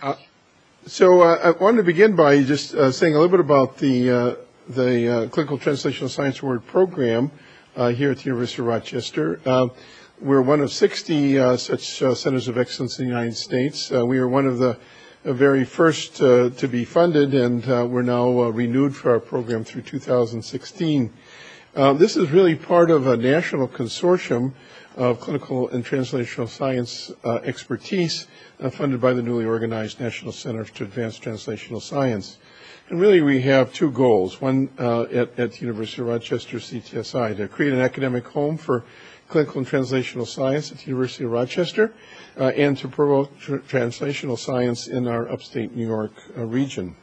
I wanted to begin by just saying a little bit about the Clinical Translational Science Award Program here at the University of Rochester. We're one of 60 such centers of excellence in the United States. We are one of the very first to be funded, and we're now renewed for our program through 2016. This is really part of a national consortium of clinical and translational science expertise funded by the newly organized National Center to Advance Translational Science. And really we have two goals, one at the University of Rochester, CTSI, to create an academic home for clinical and translational science at the University of Rochester, and to promote translational science in our upstate New York region.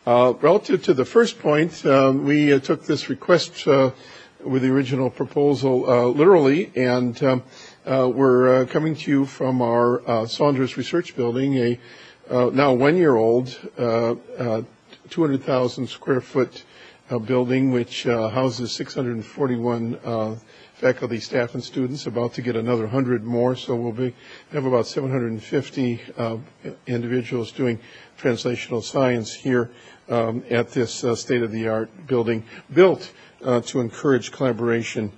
Relative to the first point, we took this request with the original proposal literally, and we're coming to you from our Saunders Research Building, a now one-year-old 200,000 square foot building which houses 641 faculty, staff, and students, about to get another 100 more, so we'll have about 750 individuals doing translational science here at this state-of-the-art building, built to encourage collaboration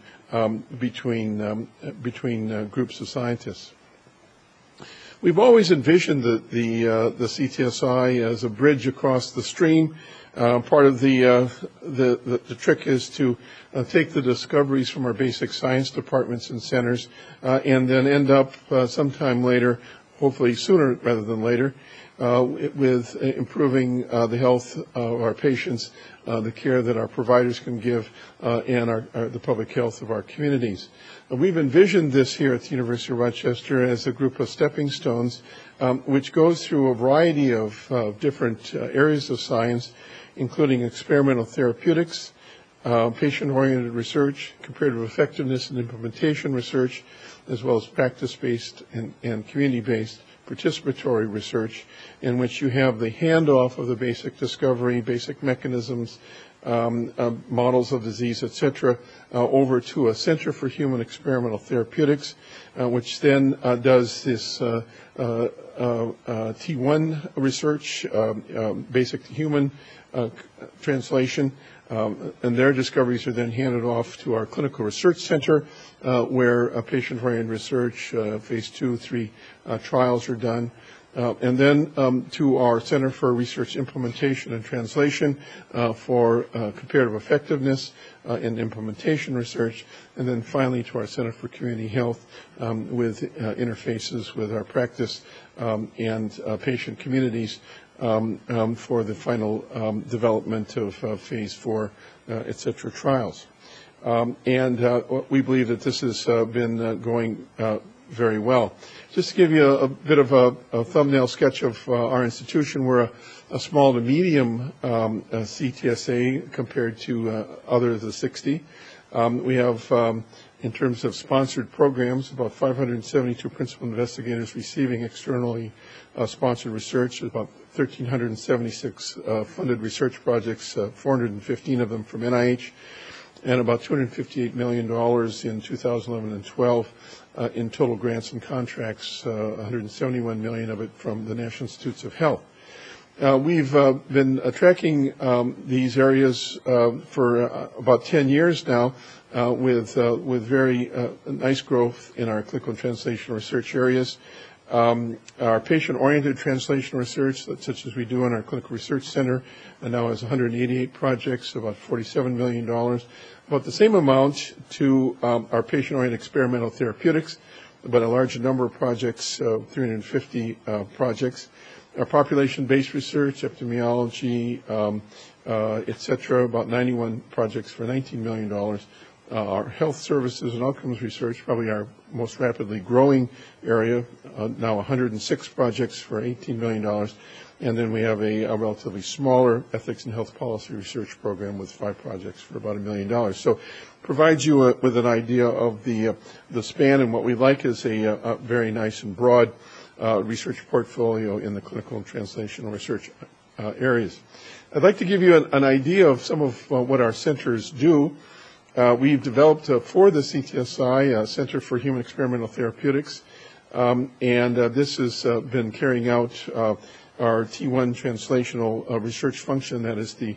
between groups of scientists. We've always envisioned the CTSI as a bridge across the stream. Part of the trick is to take the discoveries from our basic science departments and centers and then end up sometime later, hopefully sooner rather than later, with improving the health of our patients, the care that our providers can give, and the public health of our communities. We've envisioned this here at the University of Rochester as a group of stepping stones, which goes through a variety of different areas of science, including experimental therapeutics, patient-oriented research, comparative effectiveness and implementation research, as well as practice-based and community-based participatory research, in which you have the handoff of the basic discovery, basic mechanisms, models of disease, etc., over to a Center for Human Experimental Therapeutics, which then does this T1 research, basic human translation, and their discoveries are then handed off to our Clinical Research Center, where patient-oriented research, phase 2, 3 trials are done. And then to our Center for Research Implementation and Translation for comparative effectiveness and implementation research, and then finally to our Center for Community Health with interfaces with our practice and patient communities for the final development of phase 4, et cetera, trials. We believe that this has been going very well. Just to give you a bit of a thumbnail sketch of our institution, we're a small to medium CTSA compared to other of the 60. We have, in terms of sponsored programs, about 572 principal investigators receiving externally sponsored research, about 1,376 funded research projects, 415 of them from NIH, and about $258 million in 2011 and 12 in total grants and contracts, 171 million of it from the National Institutes of Health. We've been tracking these areas for about 10 years now, with very nice growth in our clinical and translational research areas. Our patient-oriented translational research, such as we do in our Clinical Research Center, now has 188 projects, about $47 million. About the same amount to our patient-oriented experimental therapeutics, but a larger number of projects, 350 projects. Our population-based research, epidemiology, et cetera, about 91 projects for $19 million. Our health services and outcomes research, probably our most rapidly growing area, now 106 projects for $18 million. And then we have a relatively smaller ethics and health policy research program with 5 projects for about $1 million. So provides you with an idea of the span, and what we like is a very nice and broad research portfolio in the clinical and translational research areas. I'd like to give you an idea of some of what our centers do. We've developed for the CTSI Center for Human Experimental Therapeutics This has been carrying out our T1 translational research function, that is the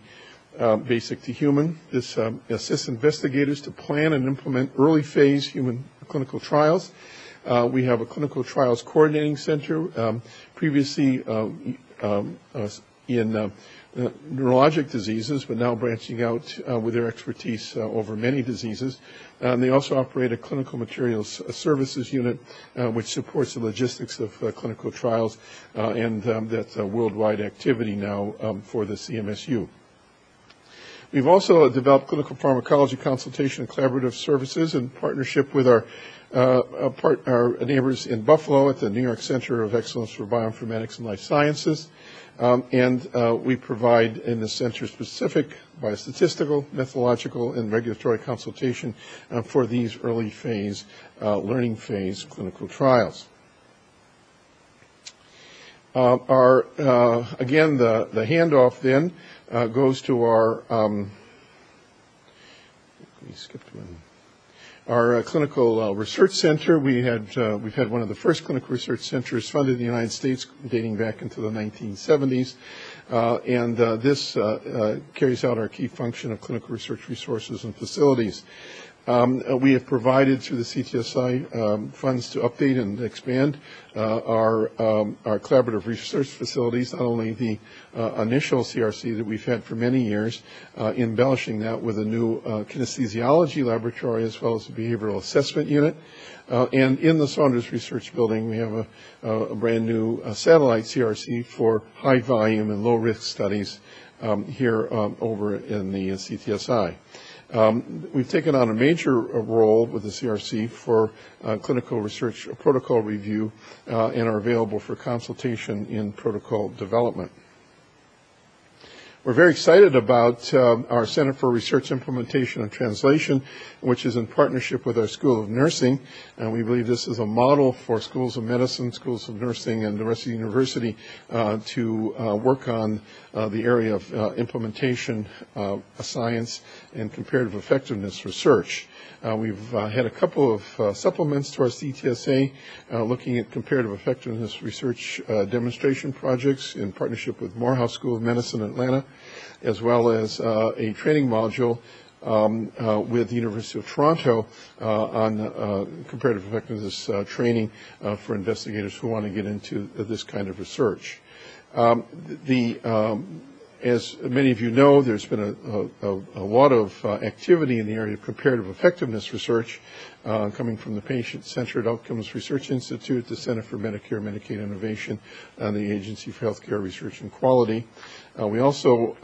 basic to human. This assists investigators to plan and implement early phase human clinical trials. We have a clinical trials coordinating center, previously in neurologic diseases, but now branching out with their expertise over many diseases. They also operate a clinical materials services unit, which supports the logistics of clinical trials, and that's a worldwide activity now for the CMSU. We've also developed clinical pharmacology consultation and collaborative services in partnership with our neighbors in Buffalo at the New York Center of Excellence for Bioinformatics and Life Sciences. We provide in the center specific biostatistical, methodological, and regulatory consultation for these early phase, learning phase clinical trials. Again, the handoff then goes to our, we skipped one. Our clinical research center. We've had one of the first clinical research centers funded in the United States dating back into the 1970s. This carries out our key function of clinical research resources and facilities. We have provided through the CTSI funds to update and expand our collaborative research facilities, not only the initial CRC that we've had for many years, embellishing that with a new kinesthesiology laboratory as well as a behavioral assessment unit. And in the Saunders Research Building, we have a brand new satellite CRC for high volume and low risk studies here over in the CTSI. We've taken on a major role with the CRC for clinical research protocol review and are available for consultation in protocol development. We're very excited about our Center for Research Implementation and Translation, which is in partnership with our School of Nursing. And we believe this is a model for schools of medicine, schools of nursing, and the rest of the university to work on the area of implementation, science, and comparative effectiveness research. We've had a couple of supplements to our CTSA looking at comparative effectiveness research demonstration projects in partnership with Morehouse School of Medicine in Atlanta, as well as a training module with the University of Toronto on comparative effectiveness training for investigators who want to get into this kind of research. As many of you know, there's been a lot of activity in the area of comparative effectiveness research coming from the Patient-Centered Outcomes Research Institute, the Center for Medicare and Medicaid Innovation, and the Agency for Healthcare Research and Quality. We also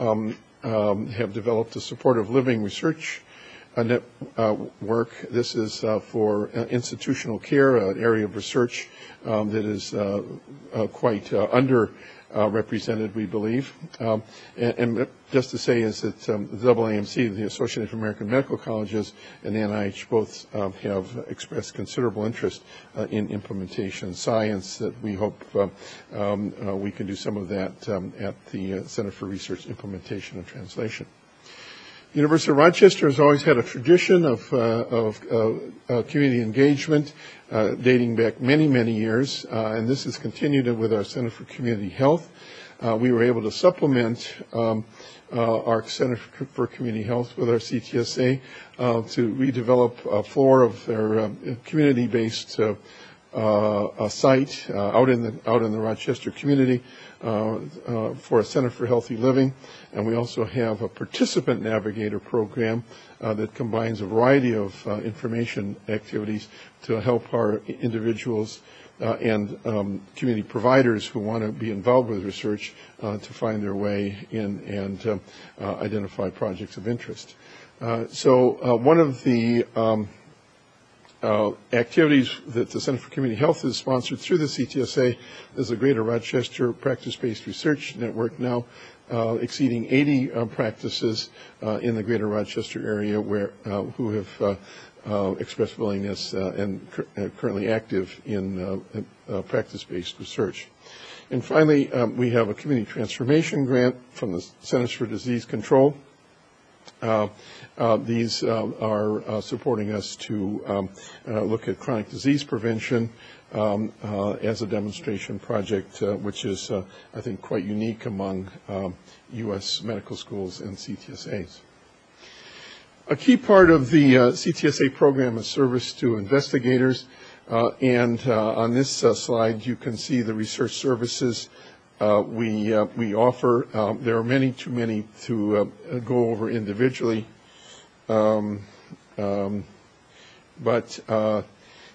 have developed a supportive living research network. This is for institutional care, an area of research that is quite underrepresented, we believe. And just to say is that the AAMC, the Association of American Medical Colleges, and the NIH both have expressed considerable interest in implementation science, that we hope we can do some of that at the Center for Research Implementation and Translation. The University of Rochester has always had a tradition of community engagement dating back many, many years, and this has continued with our Center for Community Health. We were able to supplement our Center for Community Health with our CTSA to redevelop 4 of their community-based site out in the Rochester community for a Center for Healthy Living, and we also have a participant navigator program that combines a variety of information activities to help our individuals and community providers who want to be involved with research to find their way in and identify projects of interest. So one of the activities that the Center for Community Health has sponsored through the CTSA is the Greater Rochester Practice-Based Research Network, now exceeding 80 practices in the Greater Rochester area who have expressed willingness and currently active in practice-based research. And finally, we have a community transformation grant from the Centers for Disease Control These are supporting us to look at chronic disease prevention as a demonstration project, which is, I think, quite unique among U.S. medical schools and CTSAs. A key part of the CTSA program is service to investigators, and on this slide you can see the research services we offer. There are many, too many to go over individually, but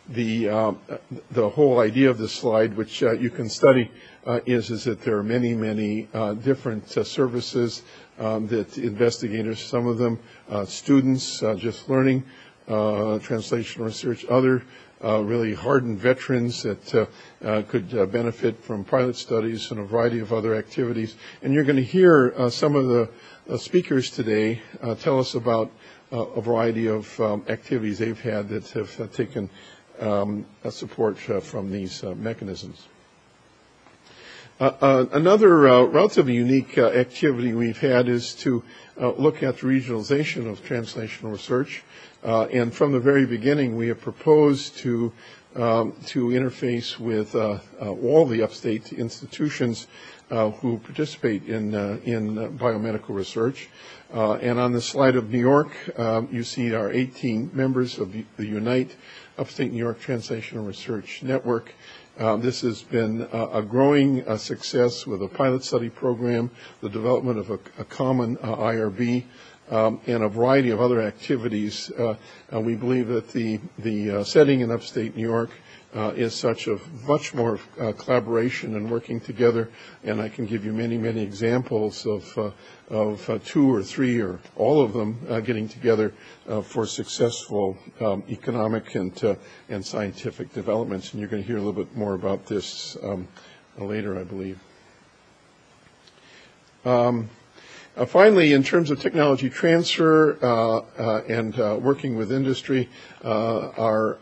the whole idea of this slide, which you can study, is that there are many, many different services that investigators, some of them students just learning translational research, other really hardened veterans that could benefit from pilot studies and a variety of other activities. And you're going to hear some of the speakers today tell us about a variety of activities they've had that have taken support from these mechanisms. Another relatively unique activity we've had is to look at the regionalization of translational research. And from the very beginning, we have proposed to interface with all the upstate institutions who participate in biomedical research. And on the slide of New York, you see our 18 members of the Unite Upstate New York Translational Research Network. This has been a growing success with a pilot study program, the development of a common IRB, and a variety of other activities. We believe that the setting in upstate New York is such of much more collaboration and working together, and I can give you many, many examples of 2 or 3 or all of them getting together for successful economic and scientific developments. And you're going to hear a little bit more about this later, I believe. Finally, in terms of technology transfer and working with industry, our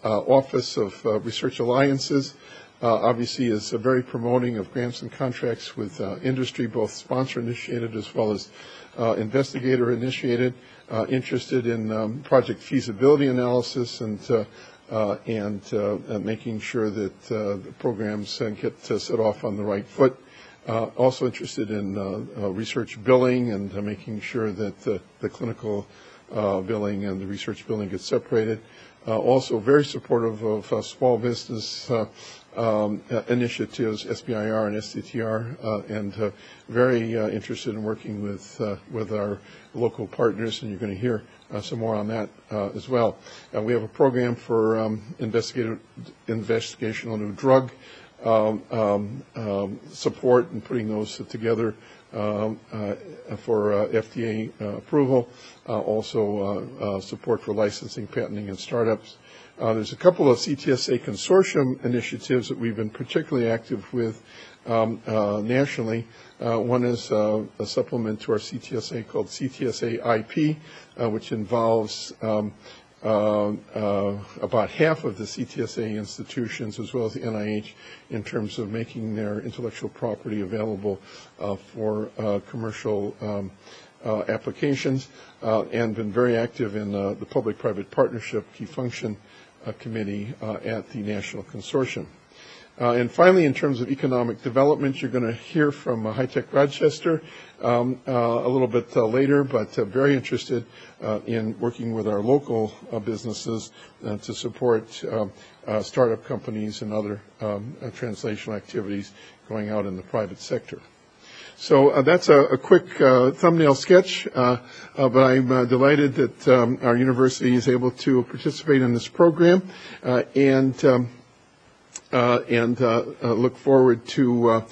Office of Research Alliances obviously is very promoting of grants and contracts with industry, both sponsor-initiated as well as investigator-initiated, interested in project feasibility analysis and making sure that the programs get set off on the right foot. Also interested in research billing and making sure that the clinical billing and the research billing gets separated. Also very supportive of small business initiatives, SBIR and STTR, and very interested in working with our local partners, and you're going to hear some more on that as well. We have a program for investigational new drug support and putting those together for FDA approval. Also support for licensing, patenting, and startups. There's a couple of CTSA consortium initiatives that we've been particularly active with nationally. One is a supplement to our CTSA called CTSA IP, which involves about half of the CTSA institutions as well as the NIH in terms of making their intellectual property available for commercial applications, and been very active in the public-private partnership key function committee at the National Consortium. And finally, in terms of economic development, you're going to hear from High Tech Rochester a little bit later, but very interested in working with our local businesses to support startup companies and other translational activities going out in the private sector. So that's a quick thumbnail sketch, but I'm delighted that our university is able to participate in this program and look forward to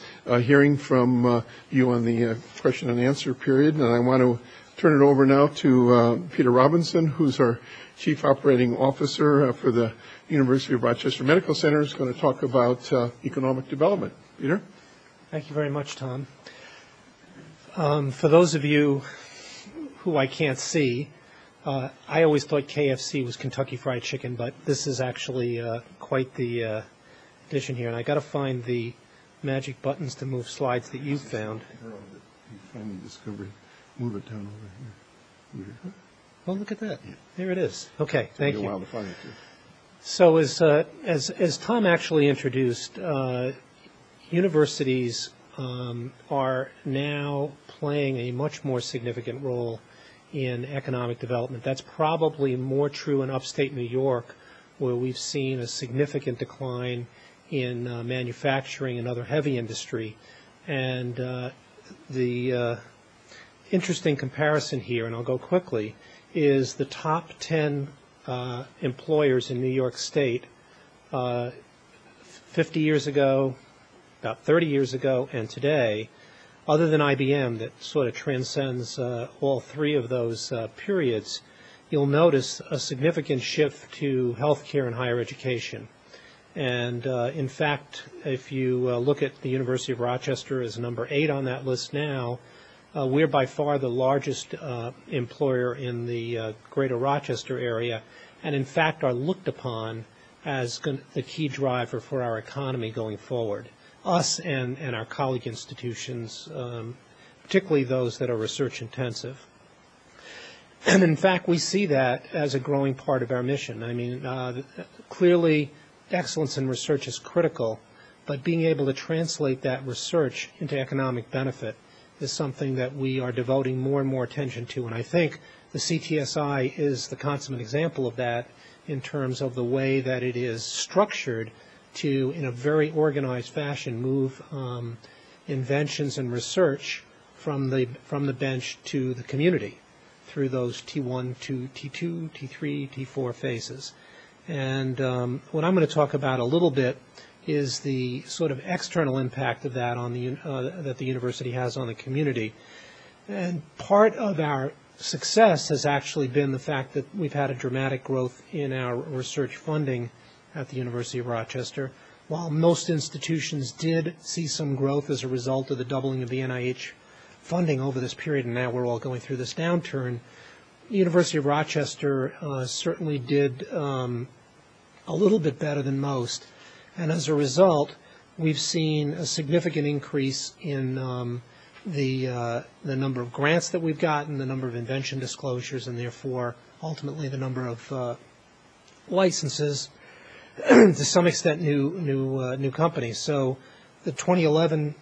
hearing from you on the question and answer period. And I want to turn it over now to Peter Robinson, who's our Chief Operating Officer for the University of Rochester Medical Center, is going to talk about economic development. Peter? Thank you very much, Tom. For those of you who I can't see, I always thought KFC was Kentucky Fried Chicken, but this is actually quite the addition here. And I got to find the magic buttons to move slides that you found. You finally discovered. Move it down over here. Well, look at that. There it is. Okay, thank you. Take a while to find it, too. So as Tom actually introduced, universities are now playing a much more significant role in economic development. That's probably more true in upstate New York, where we've seen a significant decline in manufacturing and other heavy industry. And the interesting comparison here, and I'll go quickly, is the top 10 employers in New York State 50 years ago, about 30 years ago, and today, other than IBM that sort of transcends all three of those periods. You'll notice a significant shift to healthcare and higher education. And in fact, if you look at the University of Rochester as number 8 on that list now, we're by far the largest employer in the greater Rochester area, and in fact are looked upon as the key driver for our economy going forward. Us and our colleague institutions, particularly those that are research intensive. And in fact, we see that as a growing part of our mission. I mean, clearly excellence in research is critical, but being able to translate that research into economic benefit is something that we are devoting more and more attention to. And I think the CTSI is the consummate example of that in terms of the way that it is structured to, in a very organized fashion, move inventions and research from the bench to the community through those T1 to T2, T3, T4 phases. And what I'm going to talk about a little bit is the sort of external impact of that on that the university has on the community. And part of our success has actually been the fact that we've had a dramatic growth in our research funding at the University of Rochester. While most institutions did see some growth as a result of the doubling of the NIH funding over this period, and now we're all going through this downturn, the University of Rochester certainly did a little bit better than most. And as a result, we've seen a significant increase in the number of grants that we've gotten, the number of invention disclosures, and therefore ultimately the number of licenses, to some extent new companies. So the 2011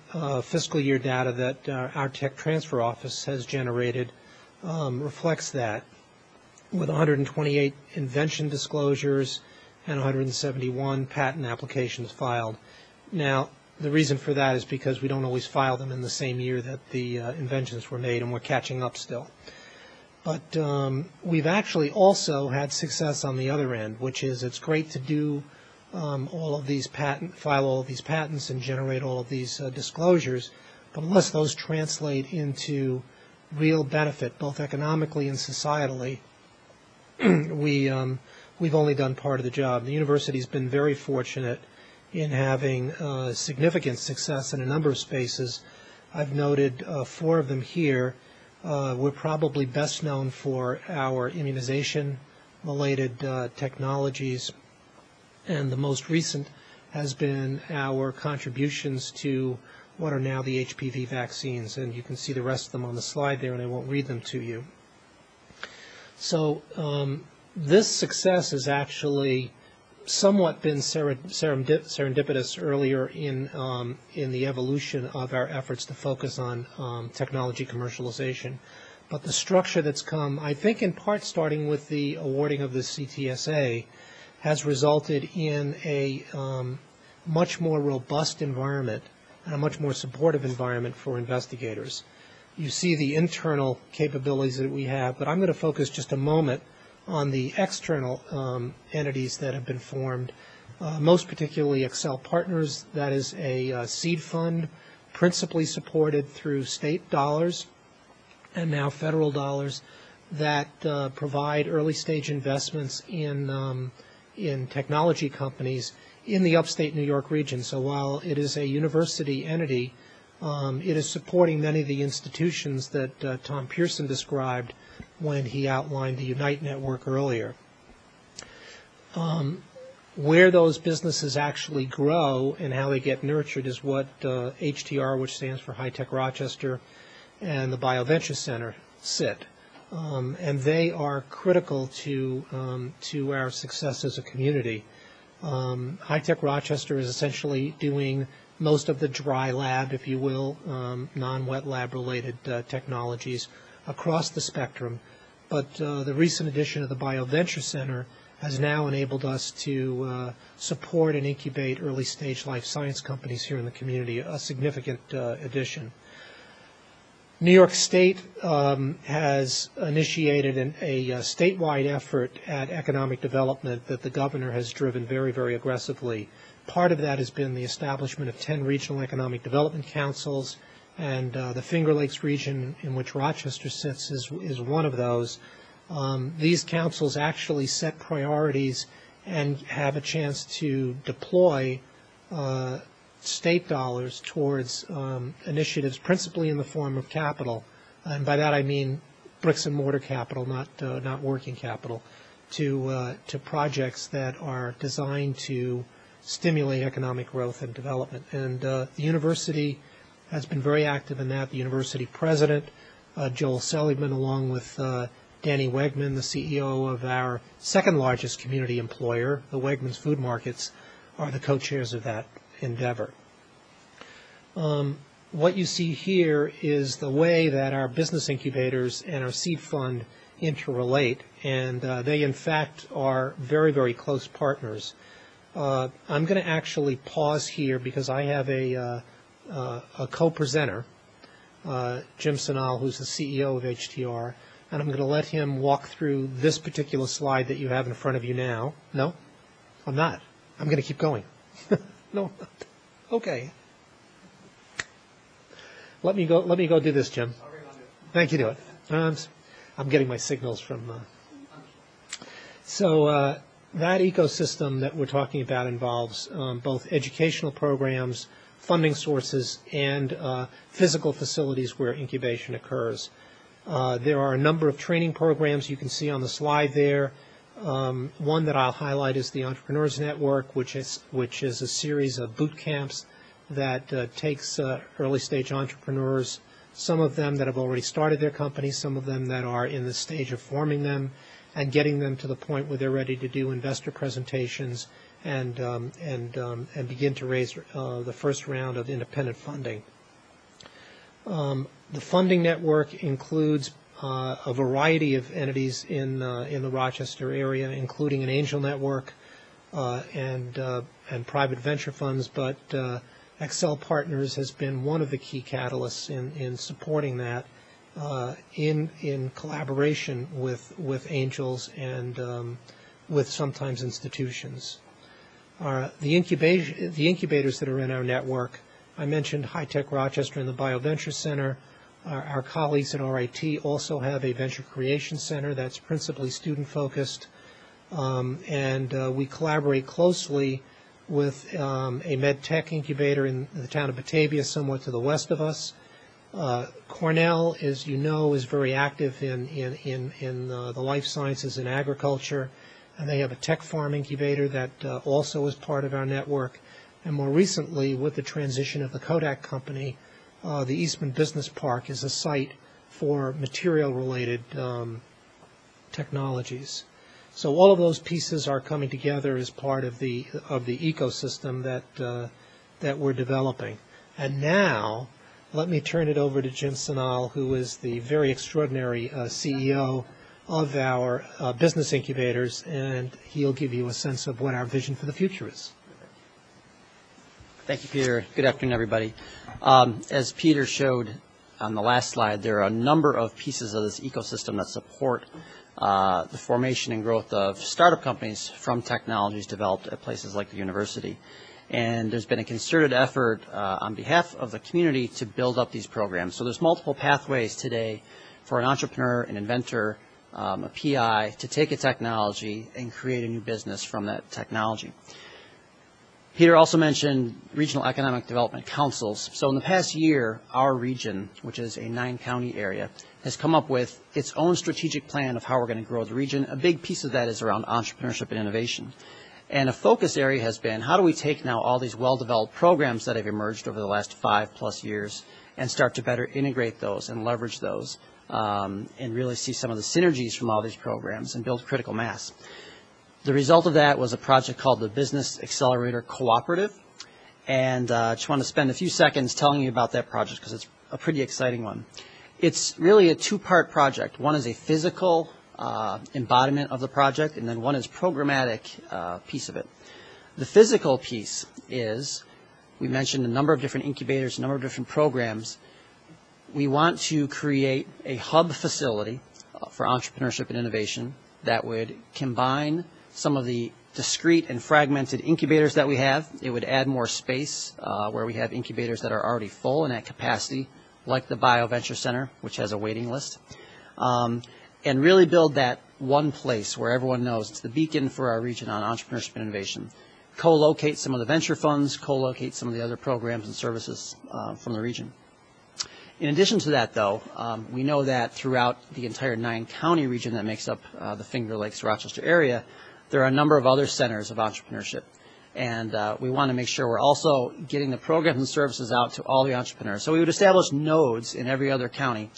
fiscal year data that our tech transfer office has generated reflects that, with 128 invention disclosures and 171 patent applications filed. Now, the reason for that is because we don't always file them in the same year that the inventions were made, and we're catching up still. But we've actually also had success on the other end, which is it's great to do file all of these patents and generate all of these disclosures, but unless those translate into real benefit, both economically and societally, we've only done part of the job. The university's been very fortunate in having significant success in a number of spaces. I've noted 4 of them here. We're probably best known for our immunization-related technologies, and the most recent has been our contributions to what are now the HPV vaccines, and you can see the rest of them on the slide there, and I won't read them to you. So this success has actually somewhat been serendipitous earlier in the evolution of our efforts to focus on technology commercialization. But the structure that's come, I think in part starting with the awarding of the CTSA, has resulted in a much more robust environment and a much more supportive environment for investigators. You see the internal capabilities that we have, but I'm going to focus just a moment on the external entities that have been formed, most particularly Excel Partners. That is a seed fund principally supported through state dollars and now federal dollars that provide early stage investments in technology companies in the upstate New York region. So while it is a university entity, it is supporting many of the institutions that Tom Pearson described when he outlined the Unite network earlier. Where those businesses actually grow and how they get nurtured is what HTR, which stands for High Tech Rochester, and the BioVenture Center sit. and they are critical to our success as a community. High-Tech Rochester is essentially doing most of the dry lab, if you will, non-wet lab-related technologies across the spectrum. But the recent addition of the BioVenture Center has now enabled us to support and incubate early-stage life science companies here in the community, a significant addition. New York State has initiated a statewide effort at economic development that the governor has driven very, very aggressively. Part of that has been the establishment of 10 regional economic development councils, and the Finger Lakes region in which Rochester sits is one of those. These councils actually set priorities and have a chance to deploy state dollars towards initiatives principally in the form of capital, and by that I mean bricks and mortar capital, not working capital, to projects that are designed to stimulate economic growth and development. And the university has been very active in that. The university president, Joel Seligman, along with Danny Wegman, the CEO of our second largest community employer, the Wegmans Food Markets, are the co-chairs of that endeavor. What you see here is the way that our business incubators and our seed fund interrelate, and they in fact are very, very close partners. I'm going to actually pause here because I have a co-presenter, Jim Sinal, who's the CEO of HTR, and I'm going to let him walk through this particular slide that you have in front of you now. No? I'm not. I'm going to keep going. No, I'm not. Okay. Let me go do this, Jim. Thank you, do it. I'm getting my signals from... So that ecosystem that we're talking about involves both educational programs, funding sources, and physical facilities where incubation occurs. There are a number of training programs you can see on the slide there. One that I'll highlight is the Entrepreneurs Network, which is a series of boot camps that takes early-stage entrepreneurs, some of them that have already started their companies, some of them that are in the stage of forming them, and getting them to the point where they're ready to do investor presentations and begin to raise the first round of independent funding. The funding network includes a variety of entities in the Rochester area, including an angel network and private venture funds, but Excel Partners has been one of the key catalysts in supporting that in collaboration with angels and with sometimes institutions. The incubators that are in our network, I mentioned High-Tech Rochester and the BioVenture Center. Our colleagues at RIT also have a venture creation center that's principally student-focused, and we collaborate closely with a med tech incubator in the town of Batavia, somewhat to the west of us. Cornell, as you know, is very active in the life sciences and agriculture, and they have a tech farm incubator that also is part of our network. And more recently, with the transition of the Kodak company, the Eastman Business Park is a site for material-related technologies. So all of those pieces are coming together as part of the ecosystem that we're developing. And now, let me turn it over to Jim Sinal, who is the very extraordinary CEO of our business incubators, and he'll give you a sense of what our vision for the future is. Thank you, Peter. Good afternoon, everybody. As Peter showed on the last slide, there are a number of pieces of this ecosystem that support the formation and growth of startup companies from technologies developed at places like the university. And there's been a concerted effort on behalf of the community to build up these programs. So there's multiple pathways today for an entrepreneur, an inventor, a PI to take a technology and create a new business from that technology. Peter also mentioned regional economic development councils. So in the past year, our region, which is a 9-county area, has come up with its own strategic plan of how we're going to grow the region. A big piece of that is around entrepreneurship and innovation. And a focus area has been, how do we take now all these well-developed programs that have emerged over the last 5+ years and start to better integrate those and leverage those and really see some of the synergies from all these programs and build critical mass. The result of that was a project called the Business Accelerator Cooperative. And I just want to spend a few seconds telling you about that project because it's a pretty exciting one. It's really a two-part project. One is a physical embodiment of the project, and then one is programmatic piece of it. The physical piece is, we mentioned a number of different incubators, a number of different programs. We want to create a hub facility for entrepreneurship and innovation that would combine some of the discrete and fragmented incubators that we have. It would add more space where we have incubators that are already full and at capacity, like the BioVenture Center, which has a waiting list, and really build that one place where everyone knows it's the beacon for our region on entrepreneurship and innovation. Co-locate some of the venture funds, co-locate some of the other programs and services from the region. In addition to that, though, we know that throughout the entire 9-county region that makes up the Finger Lakes, Rochester area, there are a number of other centers of entrepreneurship. And we want to make sure we're also getting the programs and services out to all the entrepreneurs. So we would establish nodes in every other county,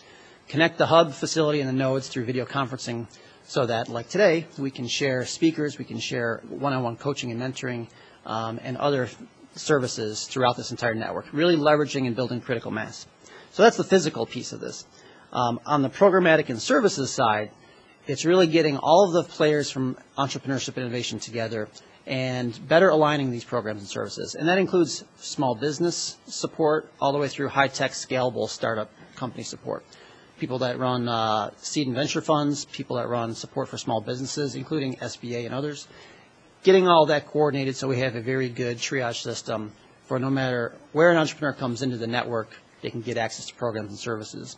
connect the hub facility and the nodes through video conferencing so that, like today, we can share speakers, we can share one-on-one coaching and mentoring, and other services throughout this entire network, really leveraging and building critical mass. So that's the physical piece of this. On the programmatic and services side, it's really getting all of the players from entrepreneurship and innovation together and better aligning these programs and services. And that includes small business support all the way through high-tech, scalable startup company support. People that run seed and venture funds, people that run support for small businesses, including SBA and others. Getting all that coordinated so we have a very good triage system for no matter where an entrepreneur comes into the network, they can get access to programs and services.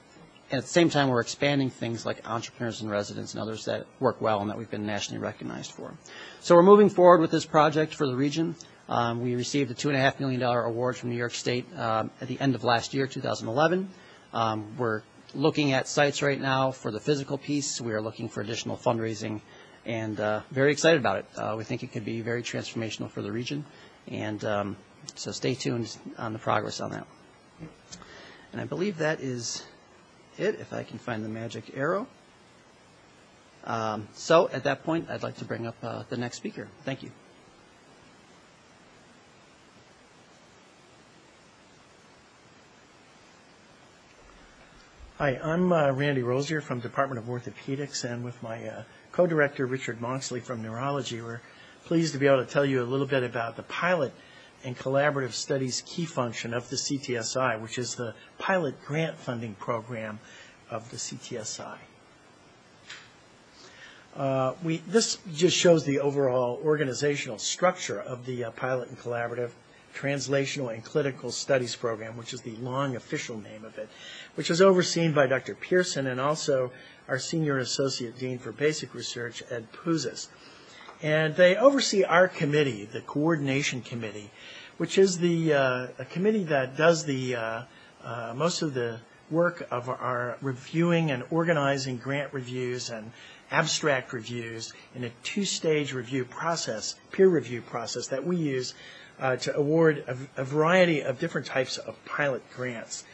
And at the same time, we're expanding things like entrepreneurs in residence and others that work well and that we've been nationally recognized for. So we're moving forward with this project for the region. We received a $2.5 million award from New York State at the end of last year, 2011. We're looking at sites right now for the physical piece. We are looking for additional fundraising and very excited about it. We think it could be very transformational for the region. And so stay tuned on the progress on that. And I believe that is it, if I can find the magic arrow. So at that point, I'd like to bring up the next speaker. Thank you. Hi, I'm Randy Rosier from Department of Orthopedics, and with my co-director, Richard Monksley from Neurology, we're pleased to be able to tell you a little bit about the pilot and collaborative studies key function of the CTSI, which is the pilot grant funding program of the CTSI. This just shows the overall organizational structure of the pilot and collaborative translational and clinical studies program, which is the long official name of it, which is overseen by Dr. Pearson and also our Senior Associate Dean for Basic Research, Ed Pouzis. And they oversee our committee, the Coordination Committee, which is the a committee that does the most of the work of our reviewing and organizing grant reviews and abstract reviews in a two-stage review process, peer review process that we use to award a variety of different types of pilot grants.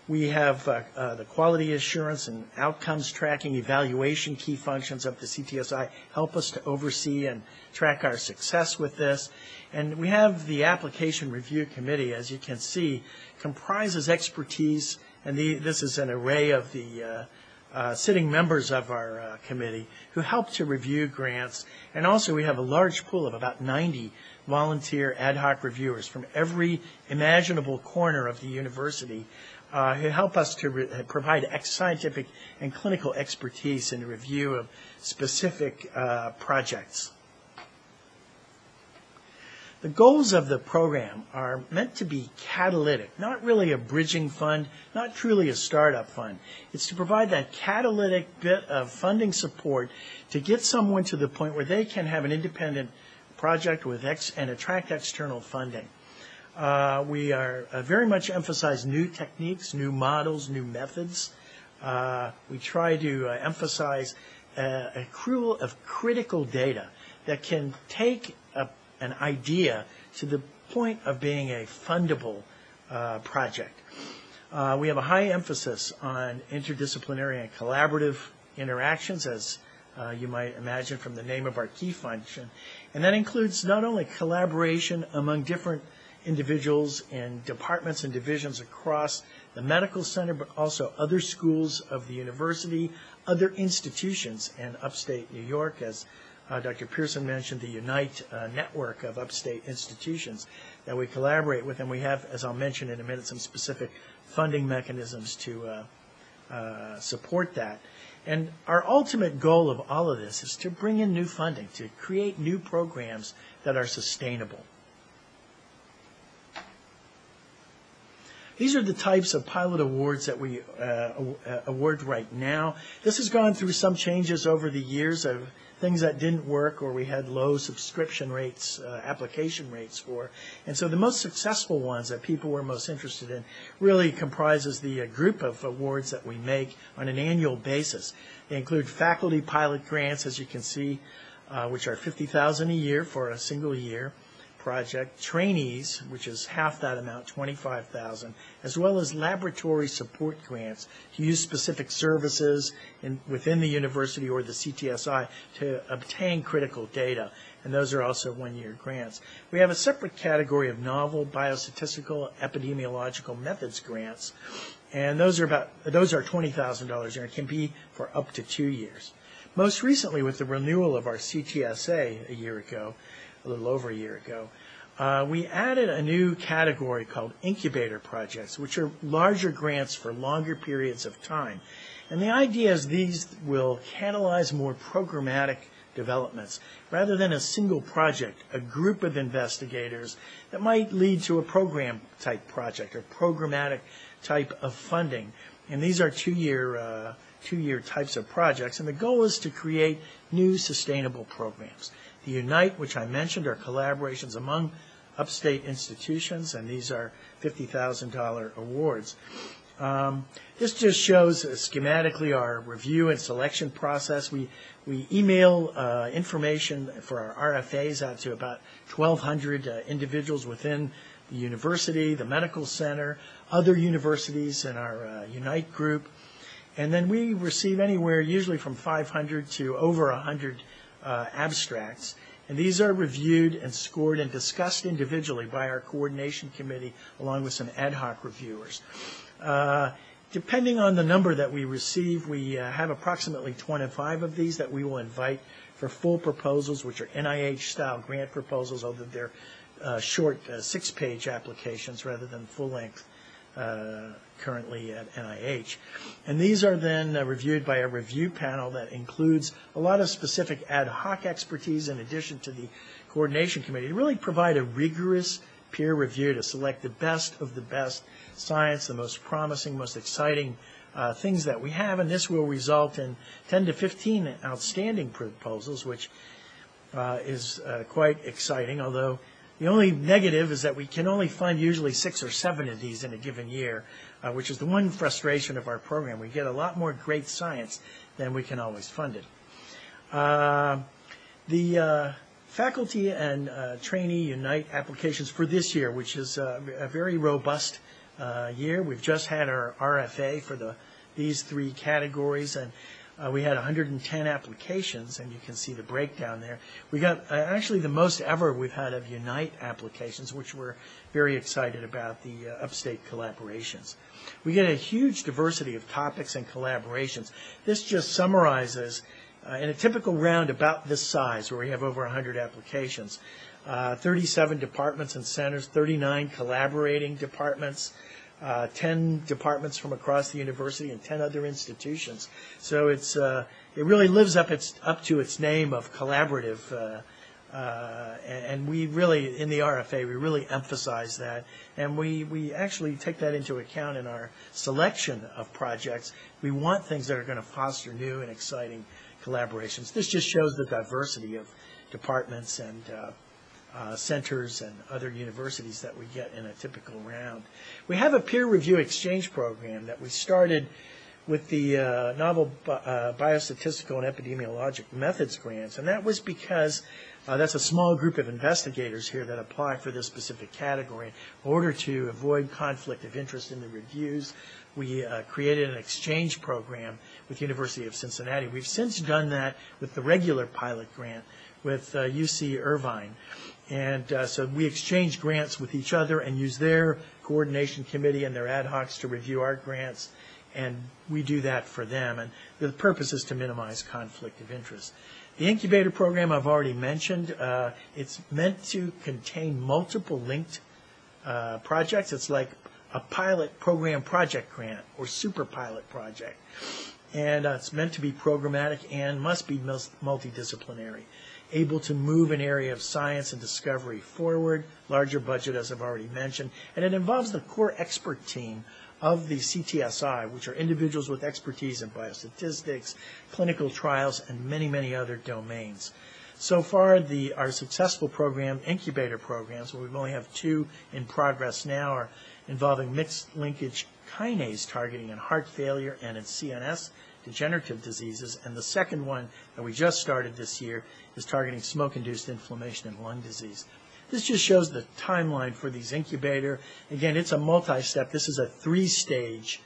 We have the quality assurance and outcomes tracking evaluation key functions of the CTSI help us to oversee and track our success with this. And we have the application review committee, as you can see, comprises expertise, and this is an array of the sitting members of our committee who help to review grants. And also we have a large pool of about 90 volunteer ad hoc reviewers from every imaginable corner of the university who help us to provide scientific and clinical expertise in the review of specific projects. The goals of the program are meant to be catalytic, not really a bridging fund, not truly a startup fund. It's to provide that catalytic bit of funding support to get someone to the point where they can have an independent project with and attract external funding. We are very much emphasize new techniques, new models, new methods. We try to emphasize accrual of critical data that can take an idea to the point of being a fundable project. We have a high emphasis on interdisciplinary and collaborative interactions, as you might imagine from the name of our key function. And that includes not only collaboration among different individuals in departments and divisions across the medical center, but also other schools of the university, other institutions in upstate New York, as Dr. Pearson mentioned, the Unite network of upstate institutions that we collaborate with. And we have, as I'll mention in a minute, some specific funding mechanisms to support that. And our ultimate goal of all of this is to bring in new funding, to create new programs that are sustainable. These are the types of pilot awards that we award right now. This has gone through some changes over the years of things that didn't work or we had low subscription rates, application rates for. And so the most successful ones that people were most interested in really comprises the group of awards that we make on an annual basis. They include faculty pilot grants, as you can see, which are $50,000 a year for a single year project, trainees, which is half that amount, $25,000, as well as laboratory support grants to use specific services within the university or the CTSI to obtain critical data. And those are also one-year grants. We have a separate category of novel biostatistical epidemiological methods grants, and those are $20,000 and it can be for up to 2 years. Most recently, with the renewal of our CTSA a year ago, a little over a year ago, we added a new category called Incubator Projects, which are larger grants for longer periods of time. And the idea is these will catalyze more programmatic developments. Rather than a single project, a group of investigators that might lead to a program-type project or programmatic type of funding. And these are two-year types of projects. And the goal is to create new sustainable programs. The Unite, which I mentioned, are collaborations among upstate institutions, and these are $50,000 awards. This just shows schematically our review and selection process. We email information for our RFAs out to about 1,200 individuals within the university, the medical center, other universities in our Unite group. And then we receive anywhere usually from 500 to over 100 abstracts, and these are reviewed and scored and discussed individually by our coordination committee along with some ad hoc reviewers. Depending on the number that we receive, we have approximately 25 of these that we will invite for full proposals, which are NIH-style grant proposals, although they're short 6-page applications rather than full-length currently at NIH. And these are then reviewed by a review panel that includes a lot of specific ad hoc expertise in addition to the coordination committee to really provide a rigorous peer review to select the best of the best science, the most promising, most exciting things that we have. And this will result in 10 to 15 outstanding proposals, which is quite exciting, although the only negative is that we can only fund usually 6 or 7 of these in a given year, which is the one frustration of our program. We get a lot more great science than we can always fund it. The faculty and trainee Unite applications for this year, which is a very robust year. We've just had our RFA for these 3 categories, and we had 110 applications, and you can see the breakdown there. We got actually the most ever we've had of Unite applications, which we're very excited about, the upstate collaborations. We get a huge diversity of topics and collaborations. This just summarizes, in a typical round about this size, where we have over 100 applications, 37 departments and centers, 39 collaborating departments, 10 departments from across the university and 10 other institutions. So it really lives up to its name of collaborative, and we really, in the RFA, we really emphasize that, and we actually take that into account in our selection of projects. We want things that are going to foster new and exciting collaborations. This just shows the diversity of departments and centers and other universities that we get in a typical round. We have a peer review exchange program that we started with the novel biostatistical and epidemiologic methods grants, and that was because that's a small group of investigators here that apply for this specific category. In order to avoid conflict of interest in the reviews, we created an exchange program with University of Cincinnati. We've since done that with the regular pilot grant with UC Irvine. And so we exchange grants with each other and use their coordination committee and their ad hocs to review our grants, and we do that for them. And the purpose is to minimize conflict of interest. The incubator program I've already mentioned, it's meant to contain multiple linked projects. It's like a pilot program project grant or super pilot project. And it's meant to be programmatic and must be multidisciplinary, able to move an area of science and discovery forward, larger budget as I've already mentioned, and it involves the core expert team of the CTSI, which are individuals with expertise in biostatistics, clinical trials, and many, many other domains. So far, our successful program, incubator programs, where we only have 2 in progress now, are involving mixed linkage kinase targeting in heart failure and in CNS degenerative diseases. And the second one that we just started this year is targeting smoke-induced inflammation and lung disease. This just shows the timeline for these incubator. Again, it's a multi-step. This is a 3-stage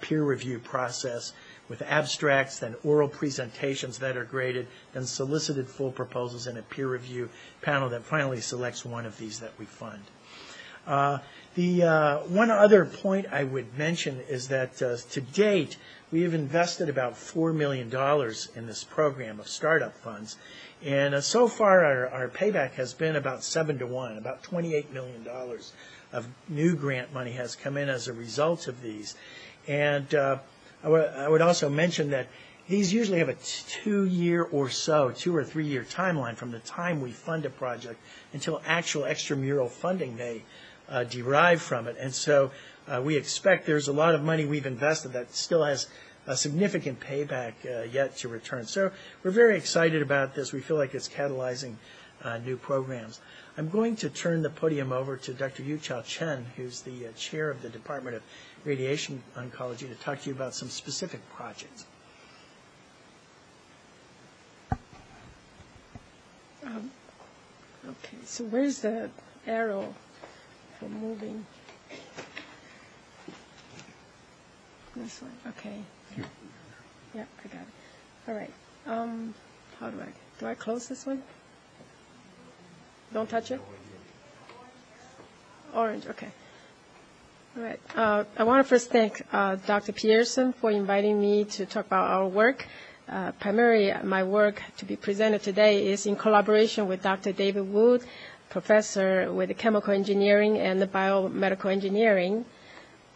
peer review process with abstracts, then oral presentations that are graded, then solicited full proposals, and a peer review panel that finally selects one of these that we fund. The one other point I would mention is that to date, we have invested about $4 million in this program of startup funds. And so far, our payback has been about 7 to 1, about $28 million of new grant money has come in as a result of these. And I would also mention that these usually have a 2-year or so, 2 or 3 year timeline from the time we fund a project until actual extramural funding may derive from it. And so we expect there's a lot of money we've invested that still has a significant payback yet to return. So we're very excited about this. We feel like it's catalyzing new programs. I'm going to turn the podium over to Dr. Yu-Chao Chen, who's the chair of the Department of Radiation Oncology, to talk to you about some specific projects. Okay, so where's the arrow for moving? This one, okay. Yeah, I got it. All right. How do I close this one? Don't touch it? Orange, okay. All right. I want to first thank Dr. Pearson for inviting me to talk about our work. Primarily, my work to be presented today is in collaboration with Dr. David Wood, professor with chemical engineering and biomedical engineering.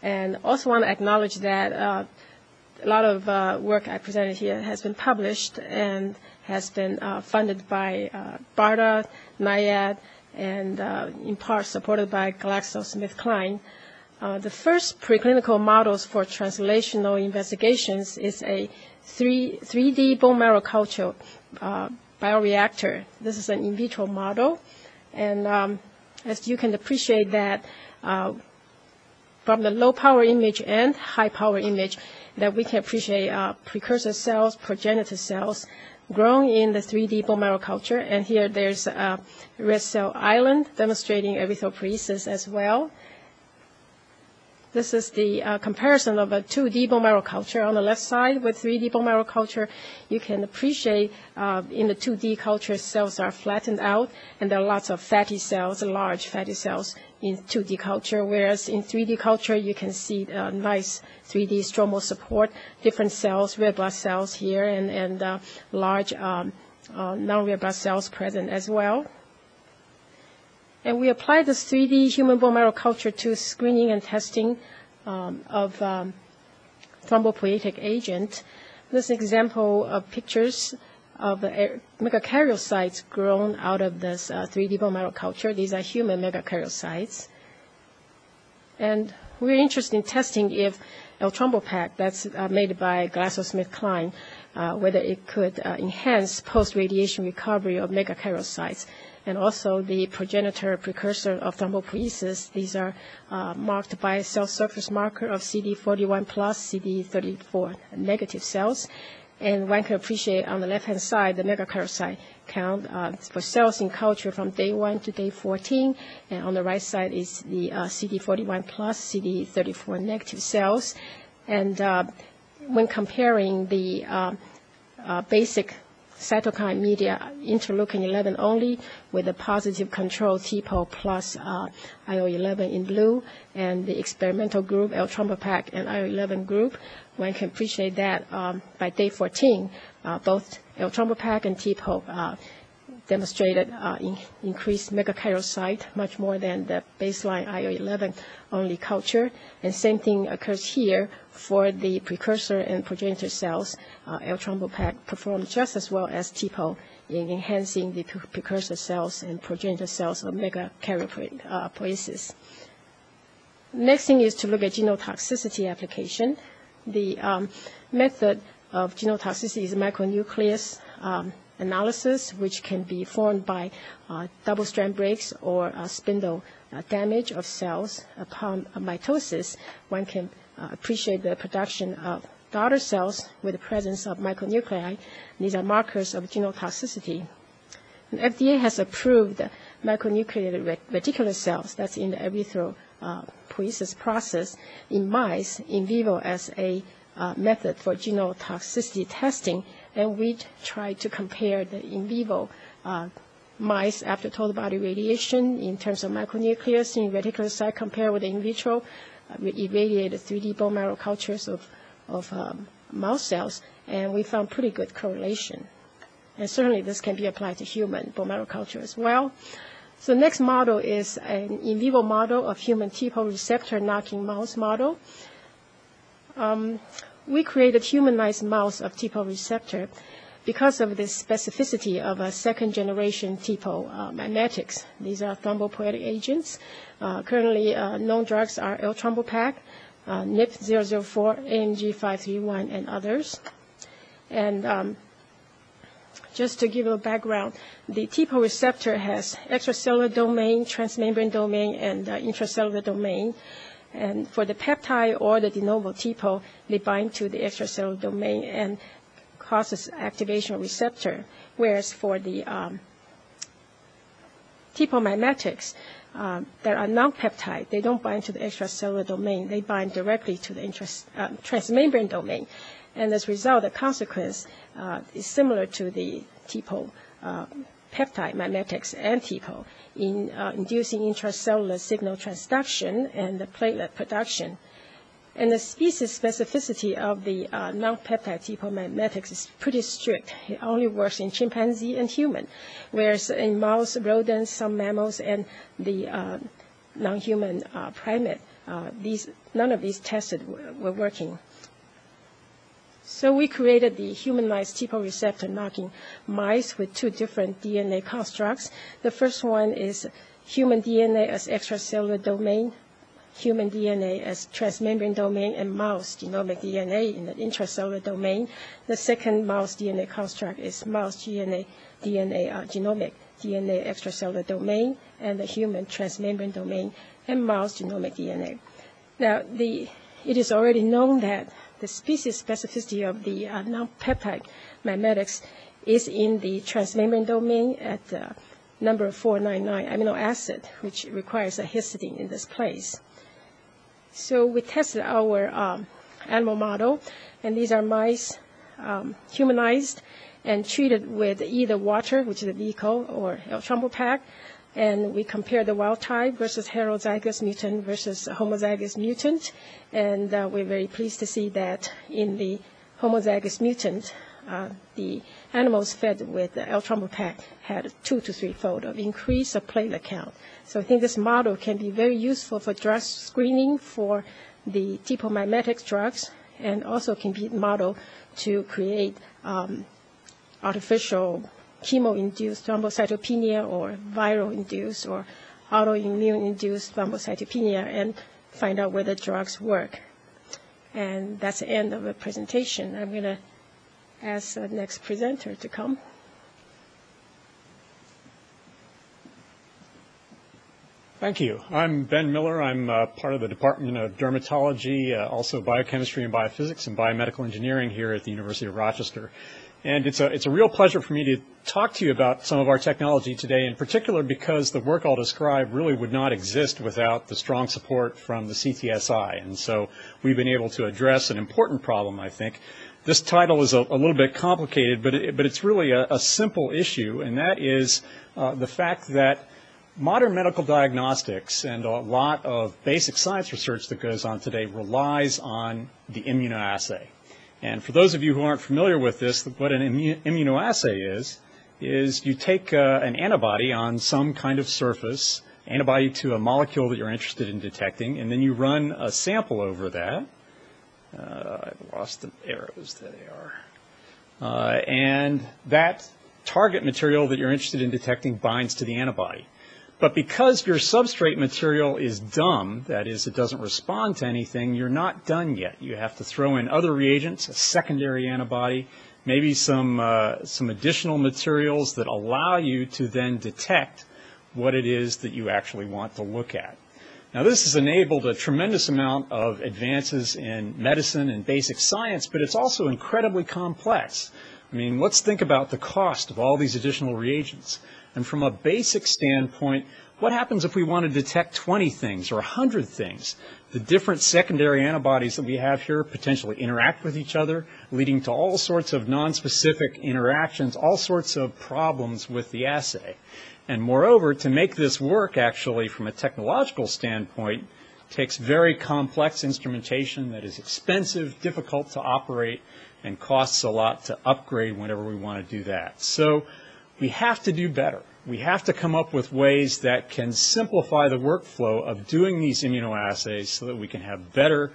And also want to acknowledge that a lot of work I presented here has been published and has been funded by BARDA, NIAID, and in part supported by GlaxoSmithKline. The first preclinical models for translational investigations is a 3D bone marrow culture bioreactor. This is an in vitro model, and as you can appreciate that from the low power image and high power image, that we can appreciate precursor cells, progenitor cells grown in the 3D bone marrow culture. And here there's a red cell island demonstrating erythropoiesis as well. This is the comparison of a 2D bone marrow culture on the left side with 3D bone marrow culture. You can appreciate in the 2D culture, cells are flattened out, and there are lots of fatty cells, large fatty cells in 2D culture, whereas in 3D culture, you can see nice 3D stromal support, different cells, red blood cells here, and large non-red blood cells present as well. And we applied this 3D human bone marrow culture to screening and testing of thrombopoietic agent. This example of pictures of megakaryocytes grown out of this 3D bone marrow culture. These are human megakaryocytes. And we're interested in testing if L-Trombopac, that's made by GlaxoSmithKline, whether it could enhance post-radiation recovery of megakaryocytes. and also the progenitor precursor of thrombopoiesis. These are marked by a cell surface marker of CD41 plus CD34 negative cells. And one can appreciate on the left-hand side the megakaryocyte count for cells in culture from day 1 to day 14. And on the right side is the CD41 plus CD34 negative cells. And when comparing the basic cytokine media interleukin-11 only with the positive control TPO plus IL-11 in blue, and the experimental group L-Trombopag and IL-11 group, one can appreciate that by day 14, both L-Trombopag and TPO demonstrated increased megakaryocyte, much more than the baseline IL-11 only culture. And same thing occurs here for the precursor and progenitor cells. L-Trombopag performed just as well as TPO in enhancing the precursor cells and progenitor cells of megakaryopoiesis. Next thing is to look at genotoxicity application. The method of genotoxicity is micronucleus analysis, which can be formed by double-strand breaks or spindle damage of cells upon mitosis. One can appreciate the production of daughter cells with the presence of micronuclei. These are markers of genotoxicity. And FDA has approved micronucleated reticular cells, that's in the erythropoiesis process, in mice in vivo as a method for genotoxicity testing. And we try to compare the in vivo mice after total body radiation in terms of micronucleus in reticulocyte compared with the in vitro irradiated 3D bone marrow cultures of mouse cells, and we found pretty good correlation. And certainly this can be applied to human bone marrow culture as well. So the next model is an in vivo model of human TPO receptor knocking mouse model. We created humanized mouse of TPO receptor because of the specificity of a second-generation TPO mimetics. These are thrombopoietic agents. Currently, known drugs are L-Trombopag, NIP004, AMG 531, and others. And just to give you a background, the TPO receptor has extracellular domain, transmembrane domain, and intracellular domain. And for the peptide or the de novo TPO, they bind to the extracellular domain and causes activation of receptor. Whereas for the TPO mimetics that are non-peptide, they don't bind to the extracellular domain. They bind directly to the transmembrane domain. And as a result, the consequence is similar to the TPO peptide mimetics and TPO in inducing intracellular signal transduction and the platelet production. And the species specificity of the non-peptide TPO mimetics is pretty strict. It only works in chimpanzee and human, whereas in mouse, rodents, some mammals, and the non-human primate, none of these tested were working. So we created the humanized TPO receptor knocking mice with two different DNA constructs. The first one is human DNA as extracellular domain, human DNA as transmembrane domain, and mouse genomic DNA in the intracellular domain. The second mouse DNA construct is mouse genomic DNA extracellular domain, and the human transmembrane domain, and mouse genomic DNA. Now, it is already known that the species specificity of the non-peptide mimetics is in the transmembrane domain at number 499 amino acid, which requires a histidine in this place. So we tested our animal model, and these are mice humanized and treated with either water, which is a vehicle, or L-Trombopag, and we compared the wild type versus heterozygous mutant versus homozygous mutant, and we're very pleased to see that in the homozygous mutant, the animals fed with L-Trombopag had 2 to 3-fold of increase of platelet count. So I think this model can be very useful for drug screening for the TPO mimetics drugs, and also can be modeled to create artificial chemo-induced thrombocytopenia or viral-induced or autoimmune-induced thrombocytopenia and find out whether drugs work. And that's the end of the presentation. I'm going to ask the next presenter to come. Thank you. I'm Ben Miller. I'm part of the Department of Dermatology, also Biochemistry and Biophysics and Biomedical Engineering here at the University of Rochester. And it's a real pleasure for me to talk to you about some of our technology today, in particular because the work I'll describe really would not exist without the strong support from the CTSI. And so we've been able to address an important problem, I think. This title is a little bit complicated, but it's really a simple issue, and that is the fact that modern medical diagnostics and a lot of basic science research that goes on today relies on the immunoassay. And for those of you who aren't familiar with this, what an immunoassay is you take an antibody on some kind of surface, antibody to a molecule that you're interested in detecting, and then you run a sample over that. I've lost the arrows. There they are. And that target material that you're interested in detecting binds to the antibody. But because your substrate material is dumb, that is, it doesn't respond to anything, you're not done yet. You have to throw in other reagents, a secondary antibody, maybe some additional materials that allow you to then detect what it is that you actually want to look at. Now, this has enabled a tremendous amount of advances in medicine and basic science, but it's also incredibly complex. I mean, let's think about the cost of all these additional reagents. And from a basic standpoint, what happens if we want to detect 20 things or 100 things? The different secondary antibodies that we have here potentially interact with each other, leading to all sorts of nonspecific interactions, all sorts of problems with the assay. And moreover, to make this work actually from a technological standpoint takes very complex instrumentation that is expensive, difficult to operate, and costs a lot to upgrade whenever we want to do that. So we have to do better. We have to come up with ways that can simplify the workflow of doing these immunoassays so that we can have better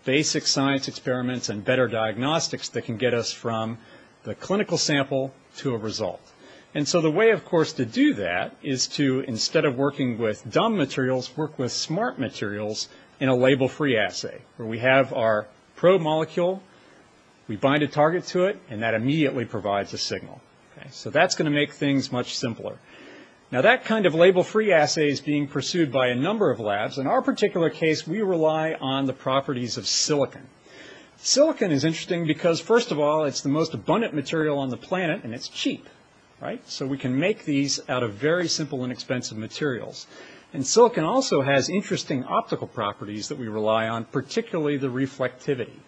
basic science experiments and better diagnostics that can get us from the clinical sample to a result. And so the way, of course, to do that is to, instead of working with dumb materials, work with smart materials in a label-free assay, where we have our probe molecule, we bind a target to it, and that immediately provides a signal. Okay? So that's going to make things much simpler. Now, that kind of label-free assay is being pursued by a number of labs. In our particular case, we rely on the properties of silicon. Silicon is interesting because, first of all, it's the most abundant material on the planet, and it's cheap. Right? So we can make these out of very simple and inexpensive materials. And silicon also has interesting optical properties that we rely on, particularly the reflectivity.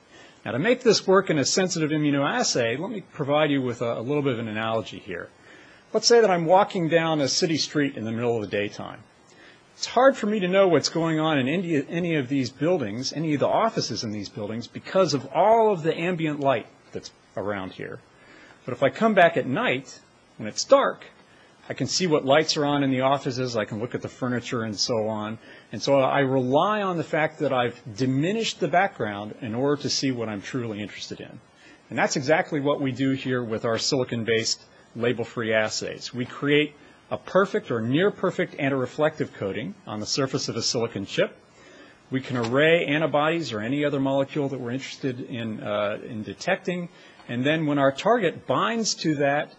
Now, to make this work in a sensitive immunoassay, let me provide you with a little bit of an analogy here. Let's say that I'm walking down a city street in the middle of the daytime. It's hard for me to know what's going on in any of these buildings, any of the offices in these buildings, because of all of the ambient light that's around here. But if I come back at night, when it's dark, I can see what lights are on in the offices, I can look at the furniture and so on. And so I rely on the fact that I've diminished the background in order to see what I'm truly interested in. And that's exactly what we do here with our silicon-based label-free assays. We create a perfect or near-perfect antireflective coating on the surface of a silicon chip. We can array antibodies or any other molecule that we're interested in detecting. And then when our target binds to that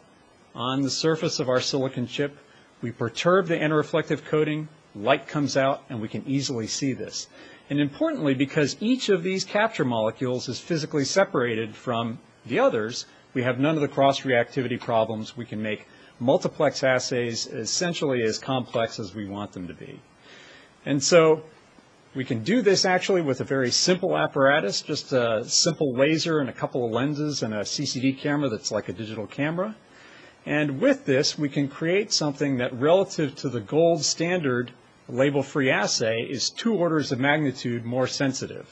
on the surface of our silicon chip, we perturb the antireflective coating, light comes out, and we can easily see this. And importantly, because each of these capture molecules is physically separated from the others, we have none of the cross-reactivity problems. We can make multiplex assays essentially as complex as we want them to be. And so we can do this actually with a very simple apparatus, just a simple laser and a couple of lenses and a CCD camera that's like a digital camera. And with this, we can create something that, relative to the gold standard label-free assay, is 2 orders of magnitude more sensitive.